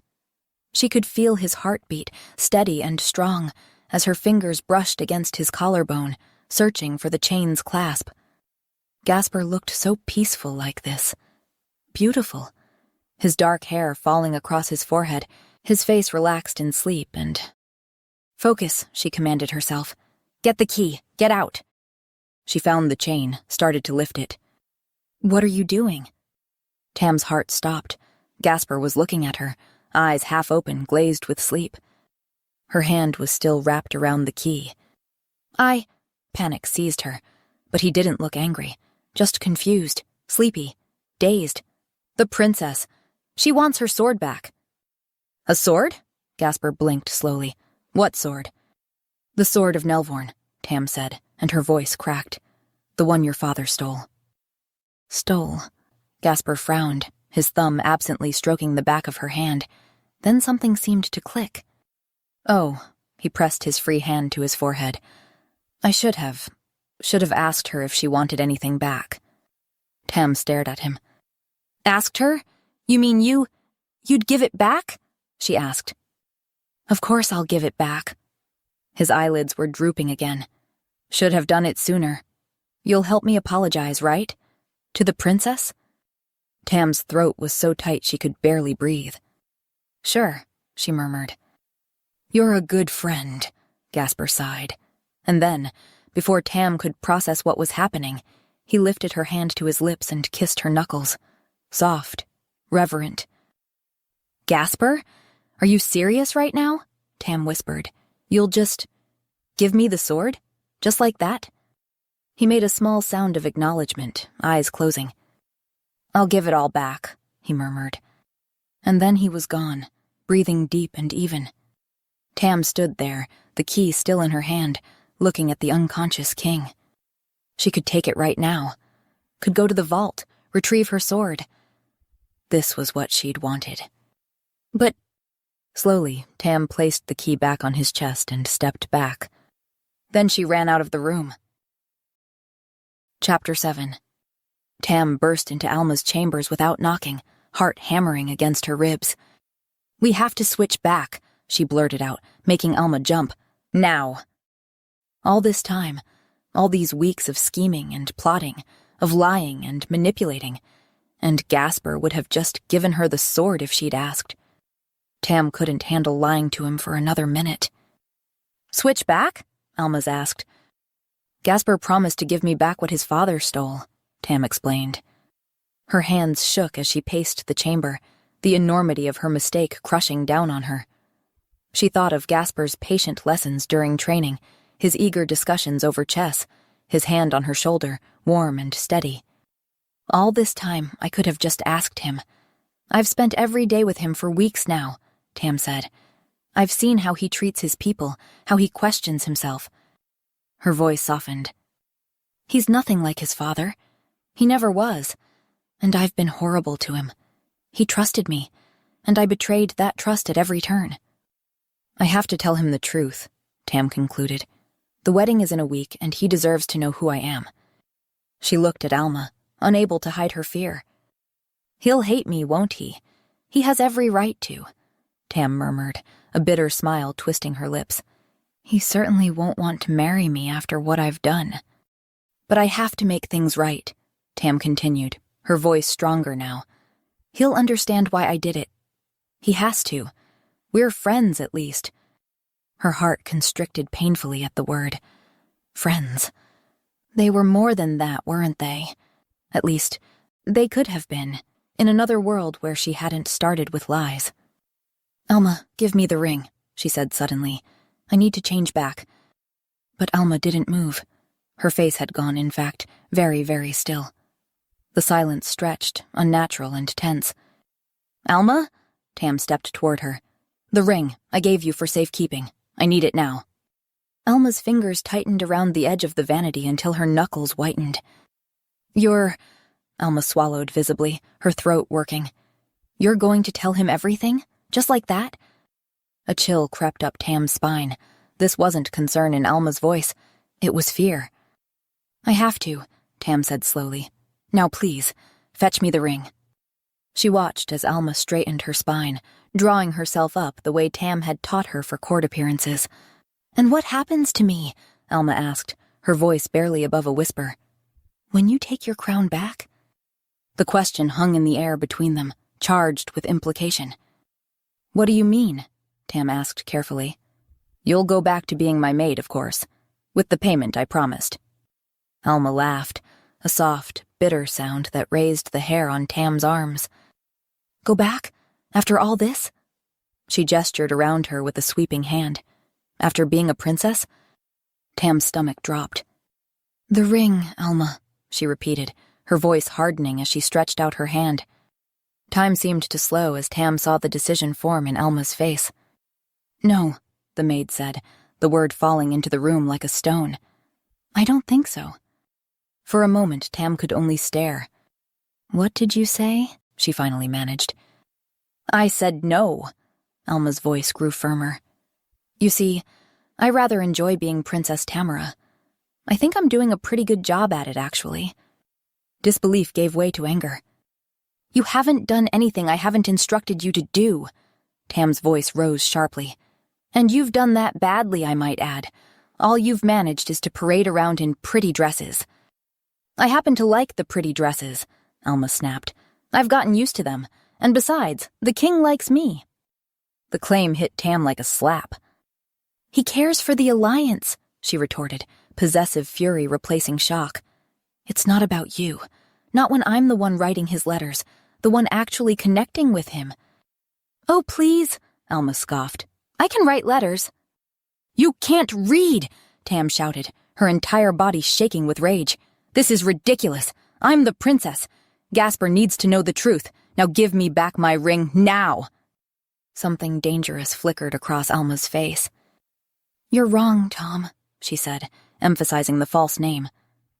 She could feel his heartbeat, steady and strong, as her fingers brushed against his collarbone, searching for the chain's clasp. Gasper looked so peaceful like this. Beautiful. His dark hair falling across his forehead, his face relaxed in sleep and... "Focus," she commanded herself. "Get the key. Get out." She found the chain, started to lift it. "What are you doing?" Tam's heart stopped. Gasper was looking at her, eyes half open, glazed with sleep. Her hand was still wrapped around the key. Panic seized her, but he didn't look angry, just confused, sleepy, dazed. "The princess. She wants her sword back." "A sword?" Gasper blinked slowly. "What sword?" "The sword of Nelvorn," Tam said, and her voice cracked. "The one your father stole." Stole. Gasper frowned, his thumb absently stroking the back of her hand. Then something seemed to click. "Oh," he pressed his free hand to his forehead. "I should have asked her if she wanted anything back." Tam stared at him. "Asked her? You mean you'd give it back?" she asked. "Of course I'll give it back." His eyelids were drooping again. "Should have done it sooner. You'll help me apologize, right? To the princess?" Tam's throat was so tight she could barely breathe. "Sure," she murmured. "You're a good friend," Gasper sighed. And then, before Tam could process what was happening, he lifted her hand to his lips and kissed her knuckles. Soft, reverent. "Gasper? Are you serious right now?" Tam whispered. "You'll just give me the sword? Just like that?" He made a small sound of acknowledgement, eyes closing. "I'll give it all back," he murmured. And then he was gone, breathing deep and even. Tam stood there, the key still in her hand, looking at the unconscious king. She could take it right now. Could go to the vault, retrieve her sword. This was what she'd wanted. But... Slowly, Tam placed the key back on his chest and stepped back. Then she ran out of the room. Chapter 7. Tam burst into Alma's chambers without knocking, heart hammering against her ribs. "We have to switch back," she blurted out, making Alma jump. "Now." All this time, all these weeks of scheming and plotting, of lying and manipulating, and Gasper would have just given her the sword if she'd asked. Tam couldn't handle lying to him for another minute. "Switch back?" Alma's asked. "Gasper promised to give me back what his father stole," Tam explained. Her hands shook as she paced the chamber, the enormity of her mistake crushing down on her. She thought of Gasper's patient lessons during training, his eager discussions over chess, his hand on her shoulder, warm and steady. "All this time, I could have just asked him. I've spent every day with him for weeks now," Tam said. "I've seen how he treats his people, how he questions himself." Her voice softened. "He's nothing like his father. He never was. And I've been horrible to him. He trusted me, and I betrayed that trust at every turn." "I have to tell him the truth," Tam concluded. "The wedding is in a week, and he deserves to know who I am." She looked at Alma, unable to hide her fear. "He'll hate me, won't he? He has every right to," Tam murmured, a bitter smile twisting her lips. "He certainly won't want to marry me after what I've done." "But I have to make things right," Tam continued, her voice stronger now. "He'll understand why I did it. He has to. We're friends, at least." Her heart constricted painfully at the word. Friends. They were more than that, weren't they? At least, They could have been, in another world where she hadn't started with lies. "Alma, give me the ring," she said suddenly. "I need to change back." But Alma didn't move. Her face had gone, in fact, very, very still. The silence stretched, unnatural and tense. "Alma?" Tam stepped toward her. "The ring. I gave you for safekeeping. I need it now." Alma's fingers tightened around the edge of the vanity until her knuckles whitened. "You're—" Alma swallowed visibly, her throat working. "You're going to tell him everything? Just like that?" A chill crept up Tam's spine. This wasn't concern in Alma's voice. It was fear. "I have to," Tam said slowly. "Now please, fetch me the ring." She watched as Alma straightened her spine, drawing herself up the way Tam had taught her for court appearances. "And what happens to me?" Alma asked, her voice barely above a whisper. "When you take your crown back?" The question hung in the air between them, charged with implication. "What do you mean?" Tam asked carefully. "You'll go back to being my maid, of course. With the payment I promised." Alma laughed, a soft, bitter sound that raised the hair on Tam's arms. "Go back? After all this?" She gestured around her with a sweeping hand. "After being a princess?" Tam's stomach dropped. "The ring, Alma," she repeated, her voice hardening as she stretched out her hand. Time seemed to slow as Tam saw the decision form in Alma's face. "No," the maid said, the word falling into the room like a stone. "I don't think so." For a moment, Tam could only stare. "What did you say?" she finally managed. "I said no." Alma's voice grew firmer. "You see, I rather enjoy being Princess Tamara. I think I'm doing a pretty good job at it, actually." Disbelief gave way to anger. "You haven't done anything I haven't instructed you to do." Tam's voice rose sharply. "And you've done that badly, I might add. All you've managed is to parade around in pretty dresses." "I happen to like the pretty dresses," Alma snapped. "I've gotten used to them. And besides, the king likes me." The claim hit Tam like a slap. "He cares for the alliance," she retorted, possessive fury replacing shock. "It's not about you. Not when I'm the one writing his letters, the one actually connecting with him." "Oh, please," Alma scoffed. "I can write letters." "You can't read," Tam shouted, her entire body shaking with rage. "This is ridiculous. I'm the princess. Gasper needs to know the truth. Now give me back my ring, now." Something dangerous flickered across Alma's face. "You're wrong, Tom," she said, emphasizing the false name.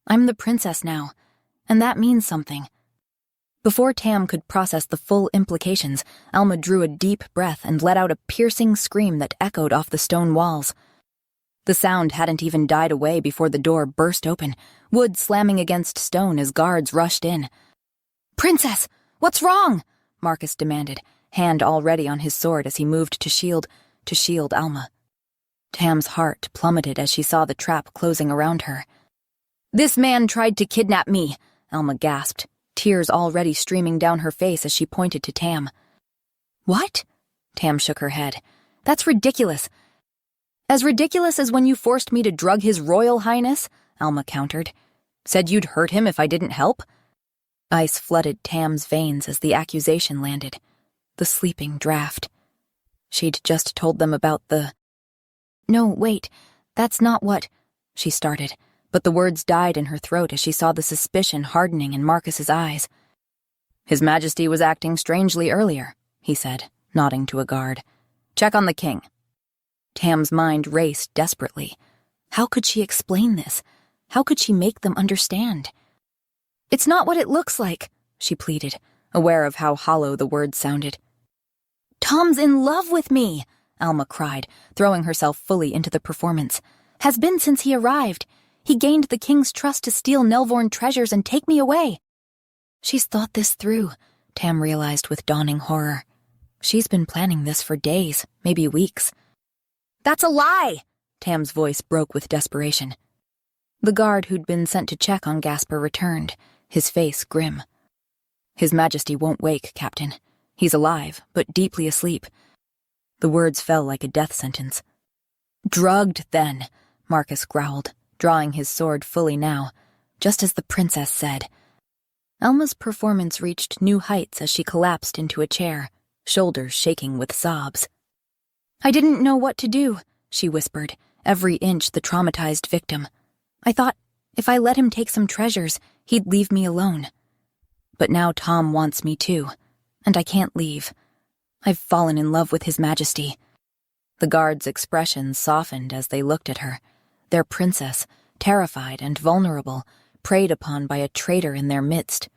"I'm the princess now, and that means something." Before Tam could process the full implications, Alma drew a deep breath and let out a piercing scream that echoed off the stone walls. The sound hadn't even died away before the door burst open, wood slamming against stone as guards rushed in. "Princess, what's wrong?" Marcus demanded, hand already on his sword as he moved to shield Alma. Tam's heart plummeted as she saw the trap closing around her. "This man tried to kidnap me," Alma gasped, tears already streaming down her face as she pointed to Tam. "What?" Tam shook her head. "That's ridiculous." "As ridiculous as when you forced me to drug his royal highness," Alma countered. "Said you'd hurt him if I didn't help?" Ice flooded Tam's veins as the accusation landed. The sleeping draft. She'd just told them about the... "No, wait, that's not what..." she started, but the words died in her throat as she saw the suspicion hardening in Marcus's eyes. "His Majesty was acting strangely earlier," he said, nodding to a guard. "Check on the king." Tam's mind raced desperately. How could she explain this? How could she make them understand? "It's not what it looks like," she pleaded, aware of how hollow the words sounded. "Tom's in love with me," Alma cried, throwing herself fully into the performance. "Has been since he arrived. He gained the king's trust to steal Nelvorn treasures and take me away." She's thought this through, Tam realized with dawning horror. She's been planning this for days, maybe weeks. "That's a lie!" Tam's voice broke with desperation. The guard who'd been sent to check on Gasper returned, his face grim. "His Majesty won't wake, Captain. He's alive, but deeply asleep." The words fell like a death sentence. "Drugged, then," Marcus growled, drawing his sword fully now, just as the princess said. Alma's performance reached new heights as she collapsed into a chair, shoulders shaking with sobs. "I didn't know what to do," she whispered, every inch the traumatized victim. "I thought if I let him take some treasures, he'd leave me alone. But now Tom wants me too, and I can't leave. I've fallen in love with His Majesty." The guards' expressions softened as they looked at her, their princess, terrified and vulnerable, preyed upon by a traitor in their midst.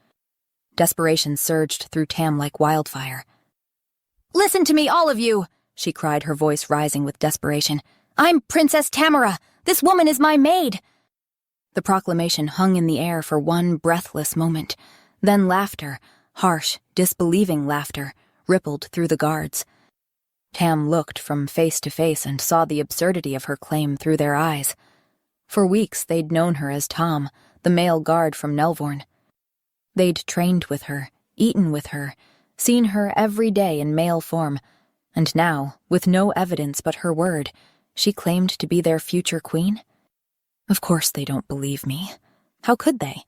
Desperation surged through Tam like wildfire. "Listen to me, all of you!" she cried, her voice rising with desperation. "I'm Princess Tamara! This woman is my maid!" The proclamation hung in the air for one breathless moment. Then laughter, harsh, disbelieving laughter, rippled through the guards. Tam looked from face to face and saw the absurdity of her claim through their eyes. For weeks they'd known her as Tom, the male guard from Nelvorn. They'd trained with her, eaten with her, seen her every day in male form, and now, with no evidence but her word, she claimed to be their future queen? Of course they don't believe me. How could they?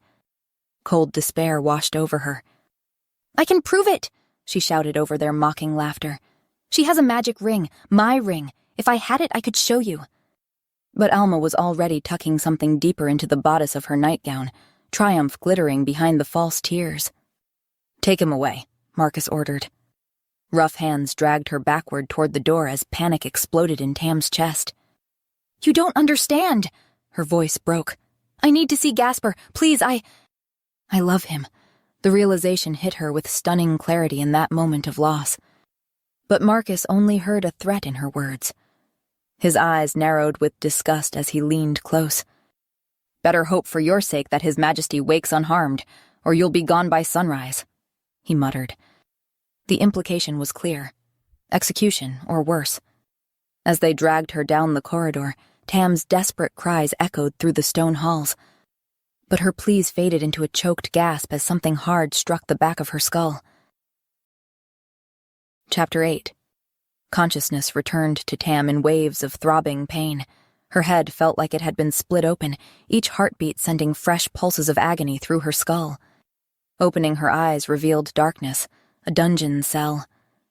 Cold despair washed over her. "I can prove it!" she shouted over their mocking laughter. "She has a magic ring, my ring. If I had it, I could show you." But Alma was already tucking something deeper into the bodice of her nightgown, triumph glittering behind the false tears. "Take him away," Marcus ordered. Rough hands dragged her backward toward the door as panic exploded in Tam's chest. "You don't understand!" Her voice broke. "I need to see Gasper. Please, I love him." The realization hit her with stunning clarity in that moment of loss. But Marcus only heard a threat in her words. His eyes narrowed with disgust as he leaned close. "Better hope for your sake that His Majesty wakes unharmed, or you'll be gone by sunrise," he muttered. The implication was clear. Execution, or worse. As they dragged her down the corridor, Tam's desperate cries echoed through the stone halls. But her pleas faded into a choked gasp as something hard struck the back of her skull. Chapter 8. Consciousness returned to Tam in waves of throbbing pain. Her head felt like it had been split open, each heartbeat sending fresh pulses of agony through her skull. Opening her eyes revealed darkness, a dungeon cell.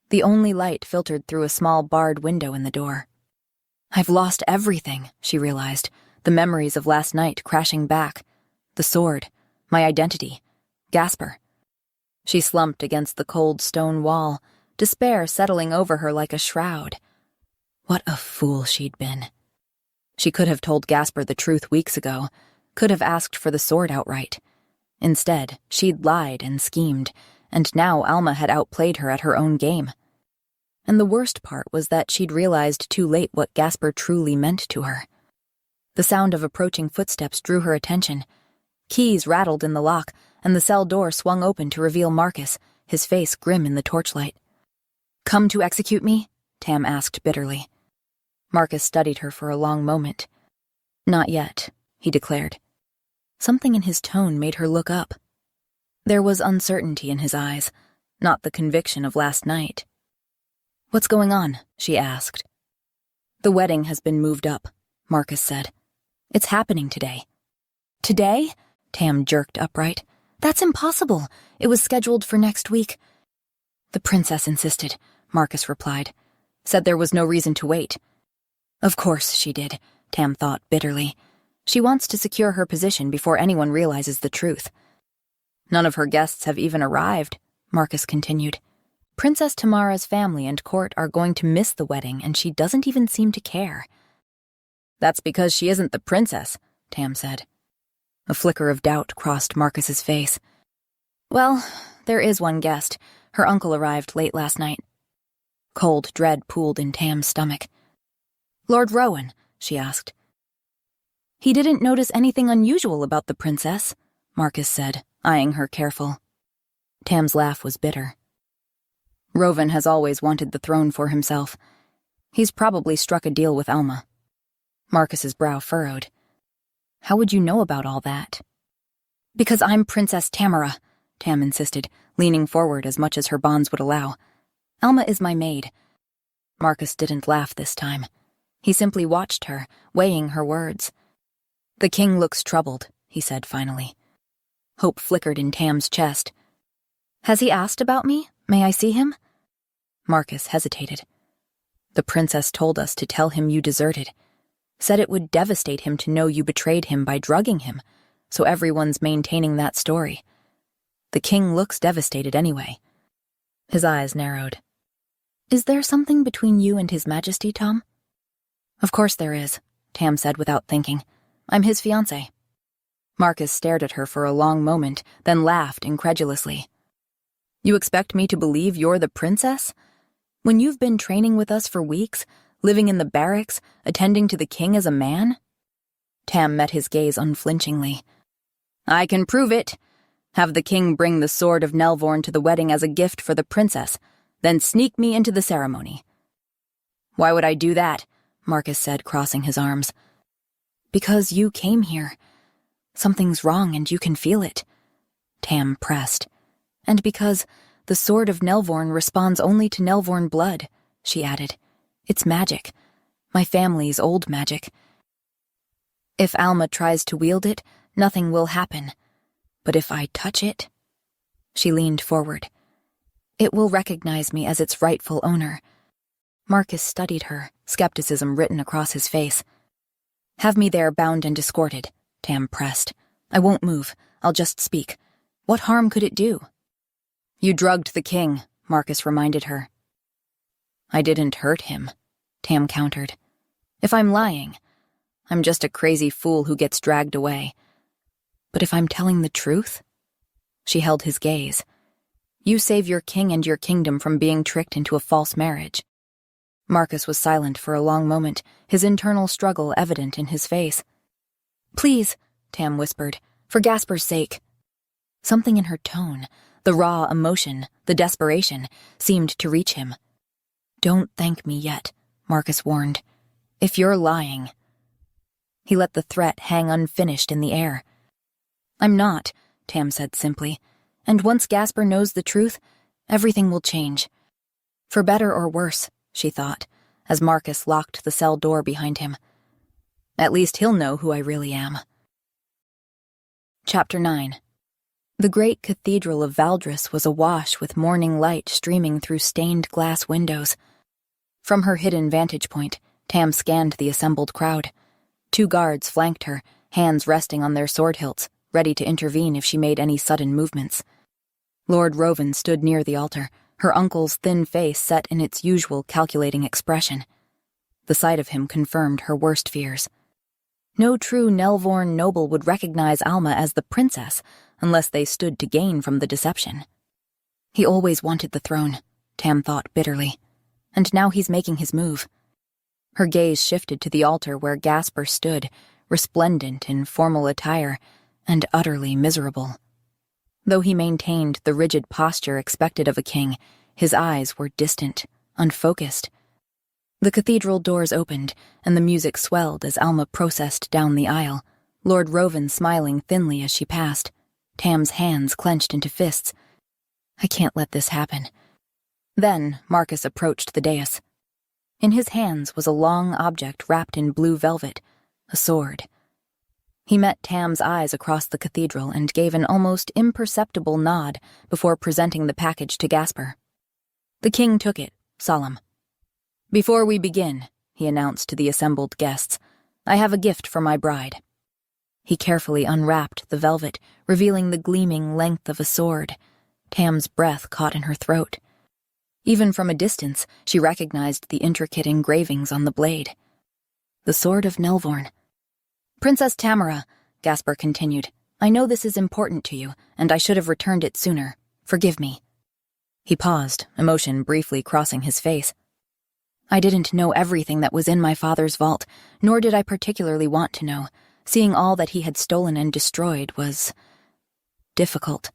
The only light filtered through a small barred window in the door. "I've lost everything," she realized, the memories of last night crashing back. The sword, my identity, Gasper. She slumped against the cold stone wall, despair settling over her like a shroud. What a fool she'd been. She could have told Gasper the truth weeks ago, could have asked for the sword outright. Instead, she'd lied and schemed, and now Alma had outplayed her at her own game. And the worst part was that she'd realized too late what Gasper truly meant to her. The sound of approaching footsteps drew her attention. Keys rattled in the lock, and the cell door swung open to reveal Marcus, his face grim in the torchlight. "Come to execute me?" Tam asked bitterly. Marcus studied her for a long moment. "Not yet," he declared. Something in his tone made her look up. There was uncertainty in his eyes, not the conviction of last night. "What's going on?" she asked. "The wedding has been moved up," Marcus said. "It's happening today." "Today?" Tam jerked upright. "That's impossible. It was scheduled for next week." "The princess insisted," Marcus replied. "Said there was no reason to wait." Of course she did, Tam thought bitterly. She wants to secure her position before anyone realizes the truth. "None of her guests have even arrived," Marcus continued. "Princess Tamara's family and court are going to miss the wedding, and she doesn't even seem to care." "That's because she isn't the princess," Tam said. A flicker of doubt crossed Marcus's face. "Well, there is one guest. Her uncle arrived late last night." Cold dread pooled in Tam's stomach. "Lord Rowan?" she asked. "He didn't notice anything unusual about the princess," Marcus said, eyeing her careful. Tam's laugh was bitter. "Rowan has always wanted the throne for himself. He's probably struck a deal with Alma." Marcus's brow furrowed. "How would you know about all that?" "Because I'm Princess Tamara," Tam insisted, leaning forward as much as her bonds would allow. "Alma is my maid." Marcus didn't laugh this time. He simply watched her, weighing her words. "The king looks troubled," he said finally. Hope flickered in Tam's chest. "Has he asked about me? May I see him?" Marcus hesitated. "The princess told us to tell him you deserted. Said it would devastate him to know you betrayed him by drugging him, so everyone's maintaining that story. The king looks devastated anyway." His eyes narrowed. "Is there something between you and his majesty, Tom?" "Of course there is," Tam said without thinking. "I'm his fiancé." Marcus stared at her for a long moment, then laughed incredulously. "You expect me to believe you're the princess? When you've been training with us for weeks, living in the barracks, attending to the king as a man?" Tam met his gaze unflinchingly. "I can prove it. Have the king bring the sword of Nelvorn to the wedding as a gift for the princess, then sneak me into the ceremony." "Why would I do that?" Marcus said, crossing his arms. "Because you came here. Something's wrong and you can feel it," Tam pressed. "And because the sword of Nelvorn responds only to Nelvorn blood," she added. "It's magic. My family's old magic. If Alma tries to wield it, nothing will happen. But if I touch it..." She leaned forward. "It will recognize me as its rightful owner." Marcus studied her, skepticism written across his face. "Have me there bound and escorted," Tam pressed. "I won't move. I'll just speak. What harm could it do?" "You drugged the king," Marcus reminded her. "I didn't hurt him," Tam countered. "If I'm lying, I'm just a crazy fool who gets dragged away. But if I'm telling the truth..." She held his gaze. "You save your king and your kingdom from being tricked into a false marriage." Marcus was silent for a long moment, his internal struggle evident in his face. "Please," Tam whispered, "for Gasper's sake." Something in her tone, the raw emotion, the desperation, seemed to reach him. "Don't thank me yet," Marcus warned. "If you're lying..." He let the threat hang unfinished in the air. "I'm not," Tam said simply. "And once Gasper knows the truth, everything will change. For better or worse," she thought, as Marcus locked the cell door behind him. "At least he'll know who I really am." Chapter 9. The great cathedral of Valdres was awash with morning light streaming through stained glass windows. From her hidden vantage point, Tam scanned the assembled crowd. 2 guards flanked her, hands resting on their sword hilts, ready to intervene if she made any sudden movements. Lord Rovan stood near the altar, her uncle's thin face set in its usual calculating expression. The sight of him confirmed her worst fears. No true Nelvorn noble would recognize Alma as the princess unless they stood to gain from the deception. He always wanted the throne, Tam thought bitterly, and now he's making his move. Her gaze shifted to the altar where Gasper stood, resplendent in formal attire, and utterly miserable. Though he maintained the rigid posture expected of a king, his eyes were distant, unfocused. The cathedral doors opened, and the music swelled as Alma processed down the aisle, Lord Rovan smiling thinly as she passed, Tam's hands clenched into fists. "I can't let this happen." Then Marcus approached the dais. In his hands was a long object wrapped in blue velvet, a sword. He met Tam's eyes across the cathedral and gave an almost imperceptible nod before presenting the package to Gasper. The king took it, solemn. "Before we begin," he announced to the assembled guests, "I have a gift for my bride." He carefully unwrapped the velvet, revealing the gleaming length of a sword. Tam's breath caught in her throat. Even from a distance, she recognized the intricate engravings on the blade. The sword of Nelvorn. "Princess Tamara," Gasper continued, "I know this is important to you, and I should have returned it sooner. Forgive me." He paused, emotion briefly crossing his face. "I didn't know everything that was in my father's vault, nor did I particularly want to know. Seeing all that he had stolen and destroyed was... difficult."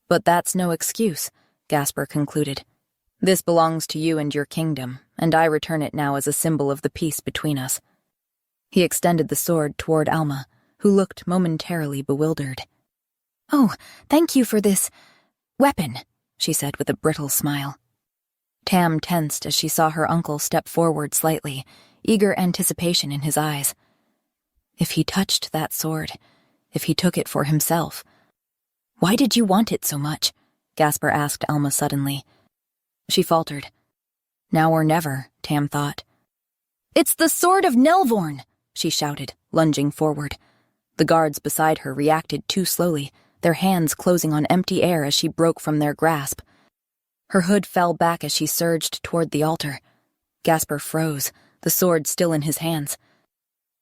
"But that's no excuse," Gasper concluded. "This belongs to you and your kingdom, and I return it now as a symbol of the peace between us." He extended the sword toward Alma, who looked momentarily bewildered. "Oh, thank you for this... weapon," she said with a brittle smile. Tam tensed as she saw her uncle step forward slightly, eager anticipation in his eyes. If he touched that sword, if he took it for himself. "Why did you want it so much?" Gasper asked Alma suddenly. She faltered. Now or never, Tam thought. "It's the sword of Nelvorn!" she shouted, lunging forward. The guards beside her reacted too slowly, their hands closing on empty air as she broke from their grasp. Her hood fell back as she surged toward the altar. Gasper froze, the sword still in his hands.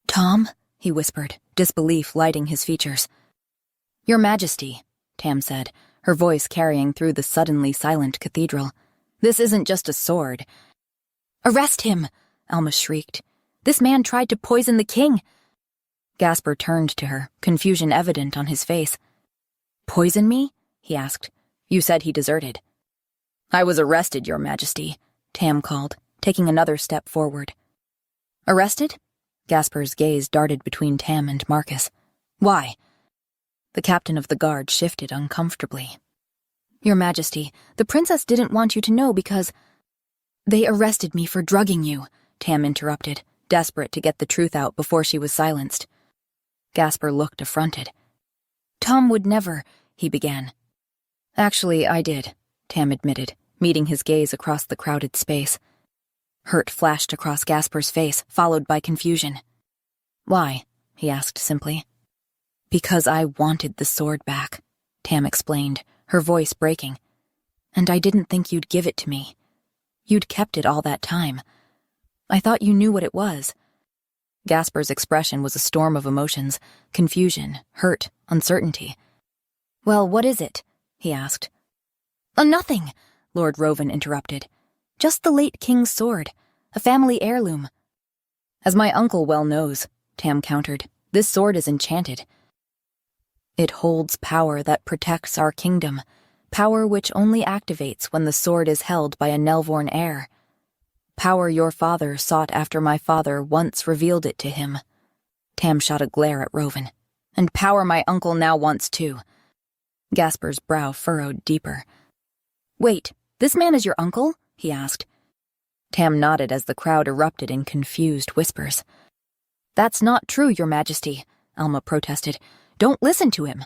"Tom?" he whispered, disbelief lighting his features. "Your Majesty," Tam said, her voice carrying through the suddenly silent cathedral. "This isn't just a sword." "Arrest him!" Alma shrieked. "This man tried to poison the king." Gasper turned to her, confusion evident on his face. "Poison me?" he asked. "You said he deserted." "I was arrested, Your Majesty," Tam called, taking another step forward. "Arrested?" Gasper's gaze darted between Tam and Marcus. "Why?" The captain of the guard shifted uncomfortably. "Your Majesty, the princess didn't want you to know because—" "They arrested me for drugging you," Tam interrupted, desperate to get the truth out before she was silenced. Gasper looked affronted. "Tom would never," he began. "Actually, I did," Tam admitted, meeting his gaze across the crowded space. Hurt flashed across Gasper's face, followed by confusion. "Why?" he asked simply. "Because I wanted the sword back," Tam explained, her voice breaking. "And I didn't think you'd give it to me. You'd kept it all that time. I thought you knew what it was." Gasper's expression was a storm of emotions, confusion, hurt, uncertainty. "Well, what is it?" he asked. Nothing," Lord Rovan interrupted. "Just the late king's sword, a family heirloom." "As my uncle well knows," Tam countered, "this sword is enchanted. It holds power that protects our kingdom, power which only activates when the sword is held by a Nelvorn heir. Power your father sought after my father once revealed it to him." Tam shot a glare at Rovan. "And power my uncle now wants too." Gasper's brow furrowed deeper. "Wait, this man is your uncle?" he asked. Tam nodded as the crowd erupted in confused whispers. "That's not true, Your Majesty," Alma protested. "Don't listen to him."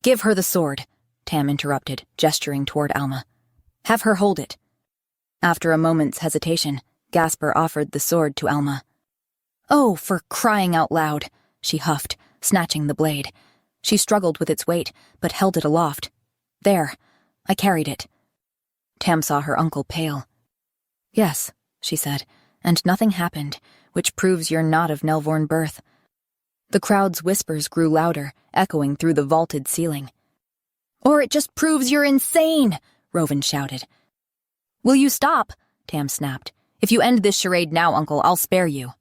"Give her the sword," Tam interrupted, gesturing toward Alma. "Have her hold it." After a moment's hesitation, Gasper offered the sword to Alma. "Oh, for crying out loud," she huffed, snatching the blade. She struggled with its weight, but held it aloft. "There, I carried it." Tam saw her uncle pale. "Yes," she said, "and nothing happened, which proves you're not of Nelvorn birth." The crowd's whispers grew louder, echoing through the vaulted ceiling. "Or it just proves you're insane!" Rovan shouted. "Will you stop?" Tam snapped. "If you end this charade now, Uncle, I'll spare you."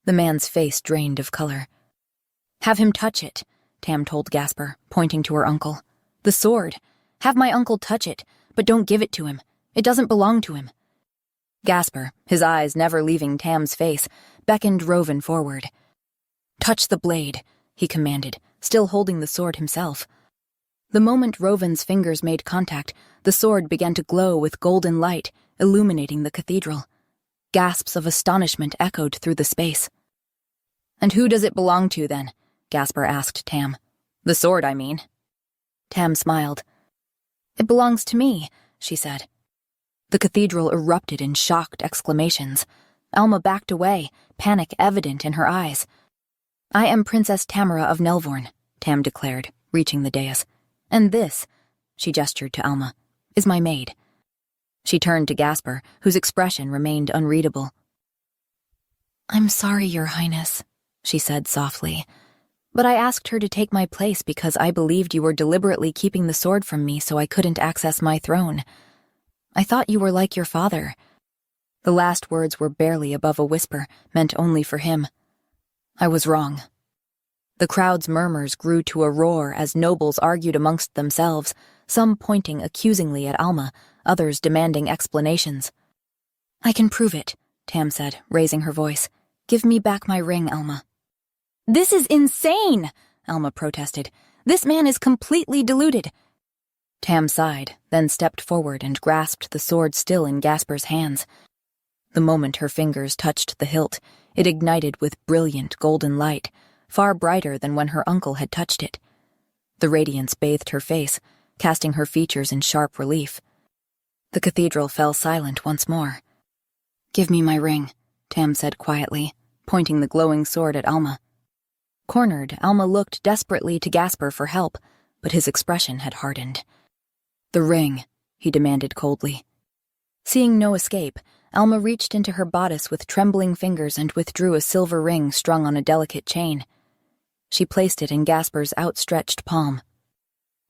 The man's face drained of color. "Have him touch it," Tam told Gasper, pointing to her uncle. "The sword. Have my uncle touch it, but don't give it to him. It doesn't belong to him." Gasper, his eyes never leaving Tam's face, beckoned Rovan forward. "Touch the blade," he commanded, still holding the sword himself. The moment Rovan's fingers made contact, the sword began to glow with golden light, illuminating the cathedral. Gasps of astonishment echoed through the space. "And who does it belong to, then?" Gasper asked Tam. "The sword, I mean." Tam smiled. "It belongs to me," she said. The cathedral erupted in shocked exclamations. Alma backed away, panic evident in her eyes. "I am Princess Tamara of Nelvorn," Tam declared, reaching the dais. "And this," she gestured to Alma, "is my maid." She turned to Gasper, whose expression remained unreadable. "I'm sorry, Your Highness," she said softly, "but I asked her to take my place because I believed you were deliberately keeping the sword from me so I couldn't access my throne. I thought you were like your father." The last words were barely above a whisper, meant only for him. "I was wrong." The crowd's murmurs grew to a roar as nobles argued amongst themselves, some pointing accusingly at Alma, others demanding explanations. "I can prove it," Tam said, raising her voice. "Give me back my ring, Alma." "This is insane!" Alma protested. "This man is completely deluded." Tam sighed, then stepped forward and grasped the sword still in Gasper's hands. The moment her fingers touched the hilt, it ignited with brilliant golden light. far brighter than when her uncle had touched it. The radiance bathed her face, casting her features in sharp relief. The cathedral fell silent once more. "Give me my ring," Tam said quietly, pointing the glowing sword at Alma. Cornered, Alma looked desperately to Gasper for help, but his expression had hardened. "The ring," he demanded coldly. Seeing no escape, Alma reached into her bodice with trembling fingers and withdrew a silver ring strung on a delicate chain. She placed it in Gasper's outstretched palm.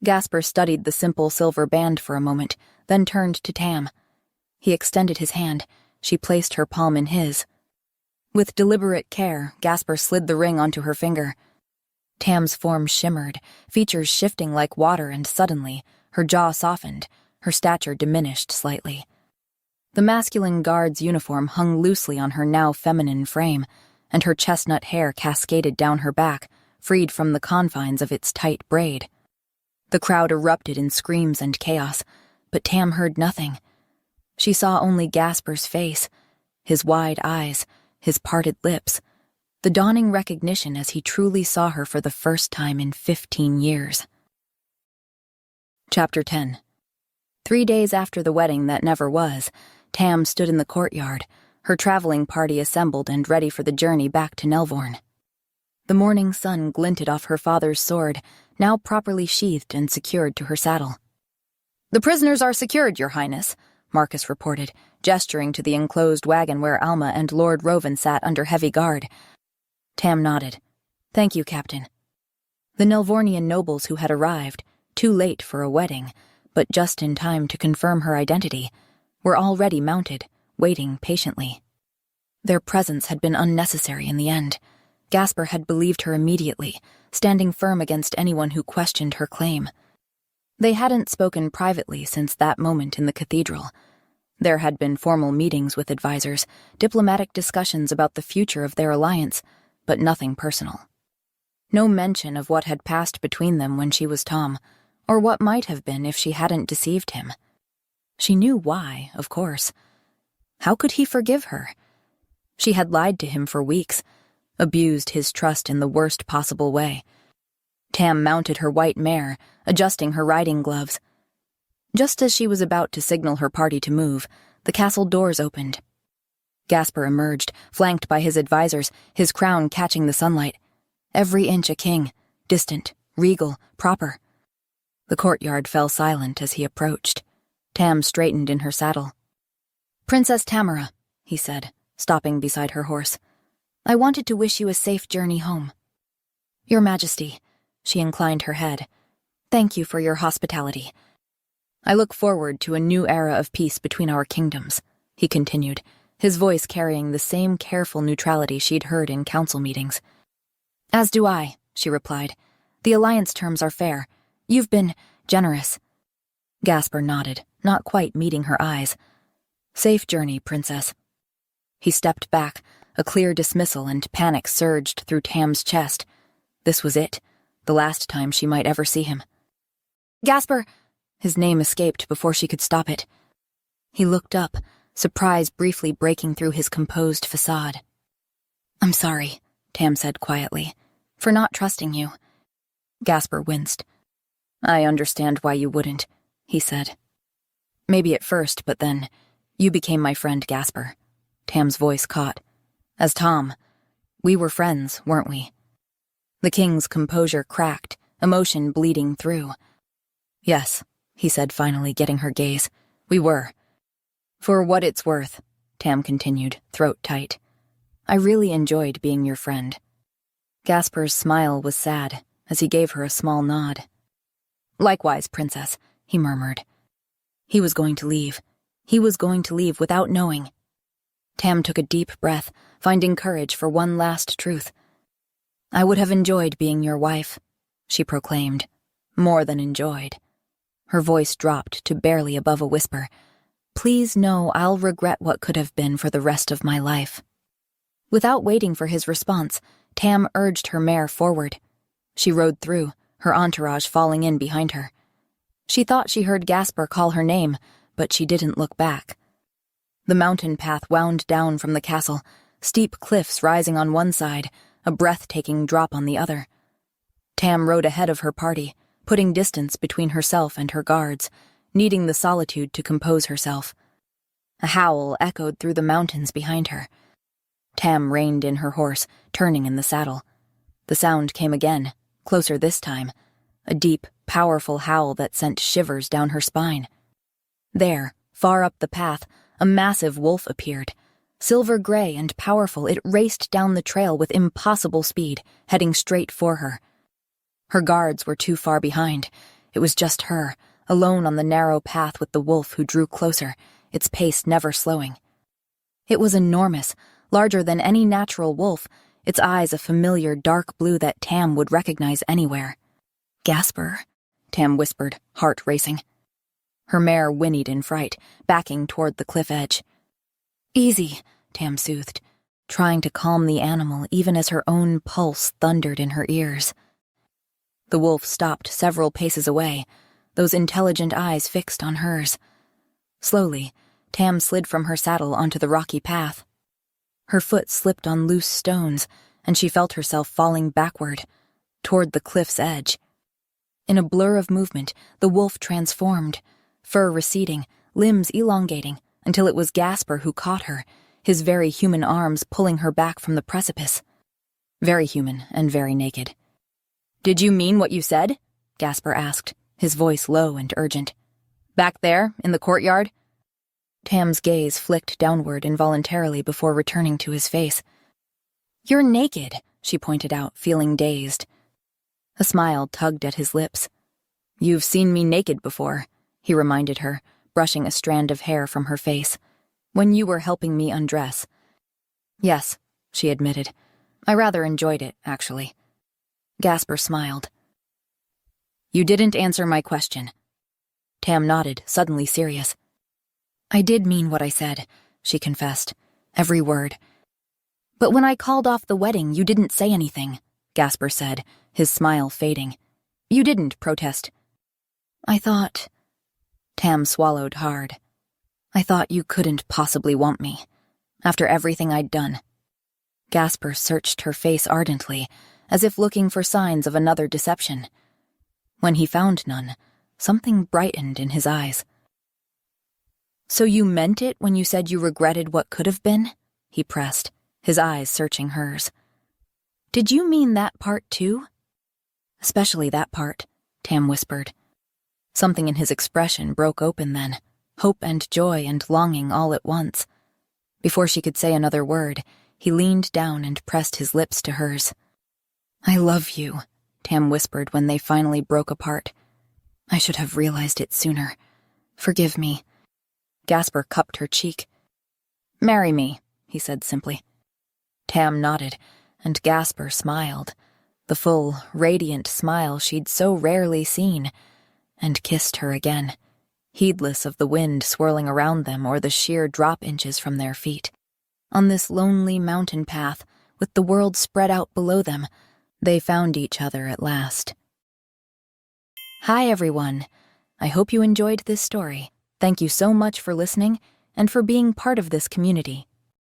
Gasper studied the simple silver band for a moment, then turned to Tam. He extended his hand. She placed her palm in his. With deliberate care, Gasper slid the ring onto her finger. Tam's form shimmered, features shifting like water, and suddenly, her jaw softened, her stature diminished slightly. The masculine guard's uniform hung loosely on her now feminine frame, and her chestnut hair cascaded down her back, freed from the confines of its tight braid. The crowd erupted in screams and chaos, but Tam heard nothing. She saw only Gasper's face, his wide eyes, his parted lips, the dawning recognition as he truly saw her for the first time in 15 years. Chapter 10. 3 days after the wedding that never was, Tam stood in the courtyard, her traveling party assembled and ready for the journey back to Nelvorn. The morning sun glinted off her father's sword, now properly sheathed and secured to her saddle. "The prisoners are secured, Your Highness," Marcus reported, gesturing to the enclosed wagon where Alma and Lord Rovan sat under heavy guard. Tam nodded. "Thank you, Captain." The Nelvornian nobles who had arrived, too late for a wedding, but just in time to confirm her identity, were already mounted, waiting patiently. Their presence had been unnecessary in the end. Gasper had believed her immediately, standing firm against anyone who questioned her claim. They hadn't spoken privately since that moment in the cathedral. There had been formal meetings with advisors, diplomatic discussions about the future of their alliance, but nothing personal. No mention of what had passed between them when she was Tom, or what might have been if she hadn't deceived him. She knew why, of course. How could he forgive her? She had lied to him for weeks, abused his trust in the worst possible way. Tam mounted her white mare, adjusting her riding gloves. Just as she was about to signal her party to move, the castle doors opened. Gasper emerged, flanked by his advisors, his crown catching the sunlight. Every inch a king, distant, regal, proper. The courtyard fell silent as he approached. Tam straightened in her saddle. "Princess Tamara," he said, stopping beside her horse. "I wanted to wish you a safe journey home." "Your Majesty," she inclined her head. "Thank you for your hospitality. I look forward to a new era of peace between our kingdoms," he continued, his voice carrying the same careful neutrality she'd heard in council meetings. "As do I," she replied. "The alliance terms are fair. You've been generous." Gasper nodded, not quite meeting her eyes. "Safe journey, Princess." He stepped back, a clear dismissal, and panic surged through Tam's chest. This was it, the last time she might ever see him. "Gasper!" His name escaped before she could stop it. He looked up, surprise briefly breaking through his composed facade. "I'm sorry," Tam said quietly, "for not trusting you." Gasper winced. "I understand why you wouldn't," he said. "Maybe at first, but then, you became my friend Gasper." Tam's voice caught. "As Tom, we were friends, weren't we?" The king's composure cracked, emotion bleeding through. "Yes," he said, finally getting her gaze. "We were." "For what it's worth," Tam continued, throat tight. "I really enjoyed being your friend." Gasper's smile was sad, as he gave her a small nod. "Likewise, Princess," he murmured. He was going to leave. He was going to leave without knowing. Tam took a deep breath, finding courage for one last truth. "I would have enjoyed being your wife," she proclaimed. More than enjoyed. Her voice dropped to barely above a whisper. "Please know I'll regret what could have been for the rest of my life." Without waiting for his response, Tam urged her mare forward. She rode through, her entourage falling in behind her. She thought she heard Gasper call her name, but she didn't look back. The mountain path wound down from the castle, steep cliffs rising on one side, a breathtaking drop on the other. Tam rode ahead of her party, putting distance between herself and her guards, needing the solitude to compose herself. A howl echoed through the mountains behind her. Tam reined in her horse, turning in the saddle. The sound came again, closer this time, a deep, powerful howl that sent shivers down her spine. There, far up the path, a massive wolf appeared. Silver-gray and powerful, it raced down the trail with impossible speed, heading straight for her. Her guards were too far behind. It was just her, alone on the narrow path with the wolf who drew closer, its pace never slowing. It was enormous, larger than any natural wolf, its eyes a familiar dark blue that Tam would recognize anywhere. "Gasper," Tam whispered, heart racing. Her mare whinnied in fright, backing toward the cliff edge. "Easy," Tam soothed, trying to calm the animal even as her own pulse thundered in her ears. The wolf stopped several paces away, those intelligent eyes fixed on hers. Slowly, Tam slid from her saddle onto the rocky path. Her foot slipped on loose stones, and she felt herself falling backward, toward the cliff's edge. In a blur of movement, the wolf transformed, fur receding, limbs elongating, until it was Gasper who caught her, his very human arms pulling her back from the precipice. Very human and very naked. "Did you mean what you said?" Gasper asked, his voice low and urgent. "Back there, in the courtyard?" Tam's gaze flicked downward involuntarily before returning to his face. "You're naked," she pointed out, feeling dazed. A smile tugged at his lips. "You've seen me naked before," he reminded her, brushing a strand of hair from her face. "When you were helping me undress." "Yes," she admitted. "I rather enjoyed it, actually." Gasper smiled. "You didn't answer my question." Tam nodded, suddenly serious. "I did mean what I said," she confessed, every word. "But when I called off the wedding, you didn't say anything," Gasper said, his smile fading. "You didn't protest." "I thought—" Tam swallowed hard. "I thought you couldn't possibly want me, after everything I'd done." Gasper searched her face ardently, as if looking for signs of another deception. When he found none, something brightened in his eyes. "So you meant it when you said you regretted what could have been?" he pressed, his eyes searching hers. "Did you mean that part too?" "Especially that part," Tam whispered. Something in his expression broke open then, hope and joy and longing all at once. Before she could say another word, he leaned down and pressed his lips to hers. "I love you," Tam whispered when they finally broke apart. "I should have realized it sooner. Forgive me." Gasper cupped her cheek. "Marry me," he said simply. Tam nodded, and Gasper smiled, the full, radiant smile she'd so rarely seen, and kissed her again, heedless of the wind swirling around them or the sheer drop inches from their feet. On this lonely mountain path, with the world spread out below them, they found each other at last. Hi, everyone. I hope you enjoyed this story. Thank you so much for listening and for being part of this community.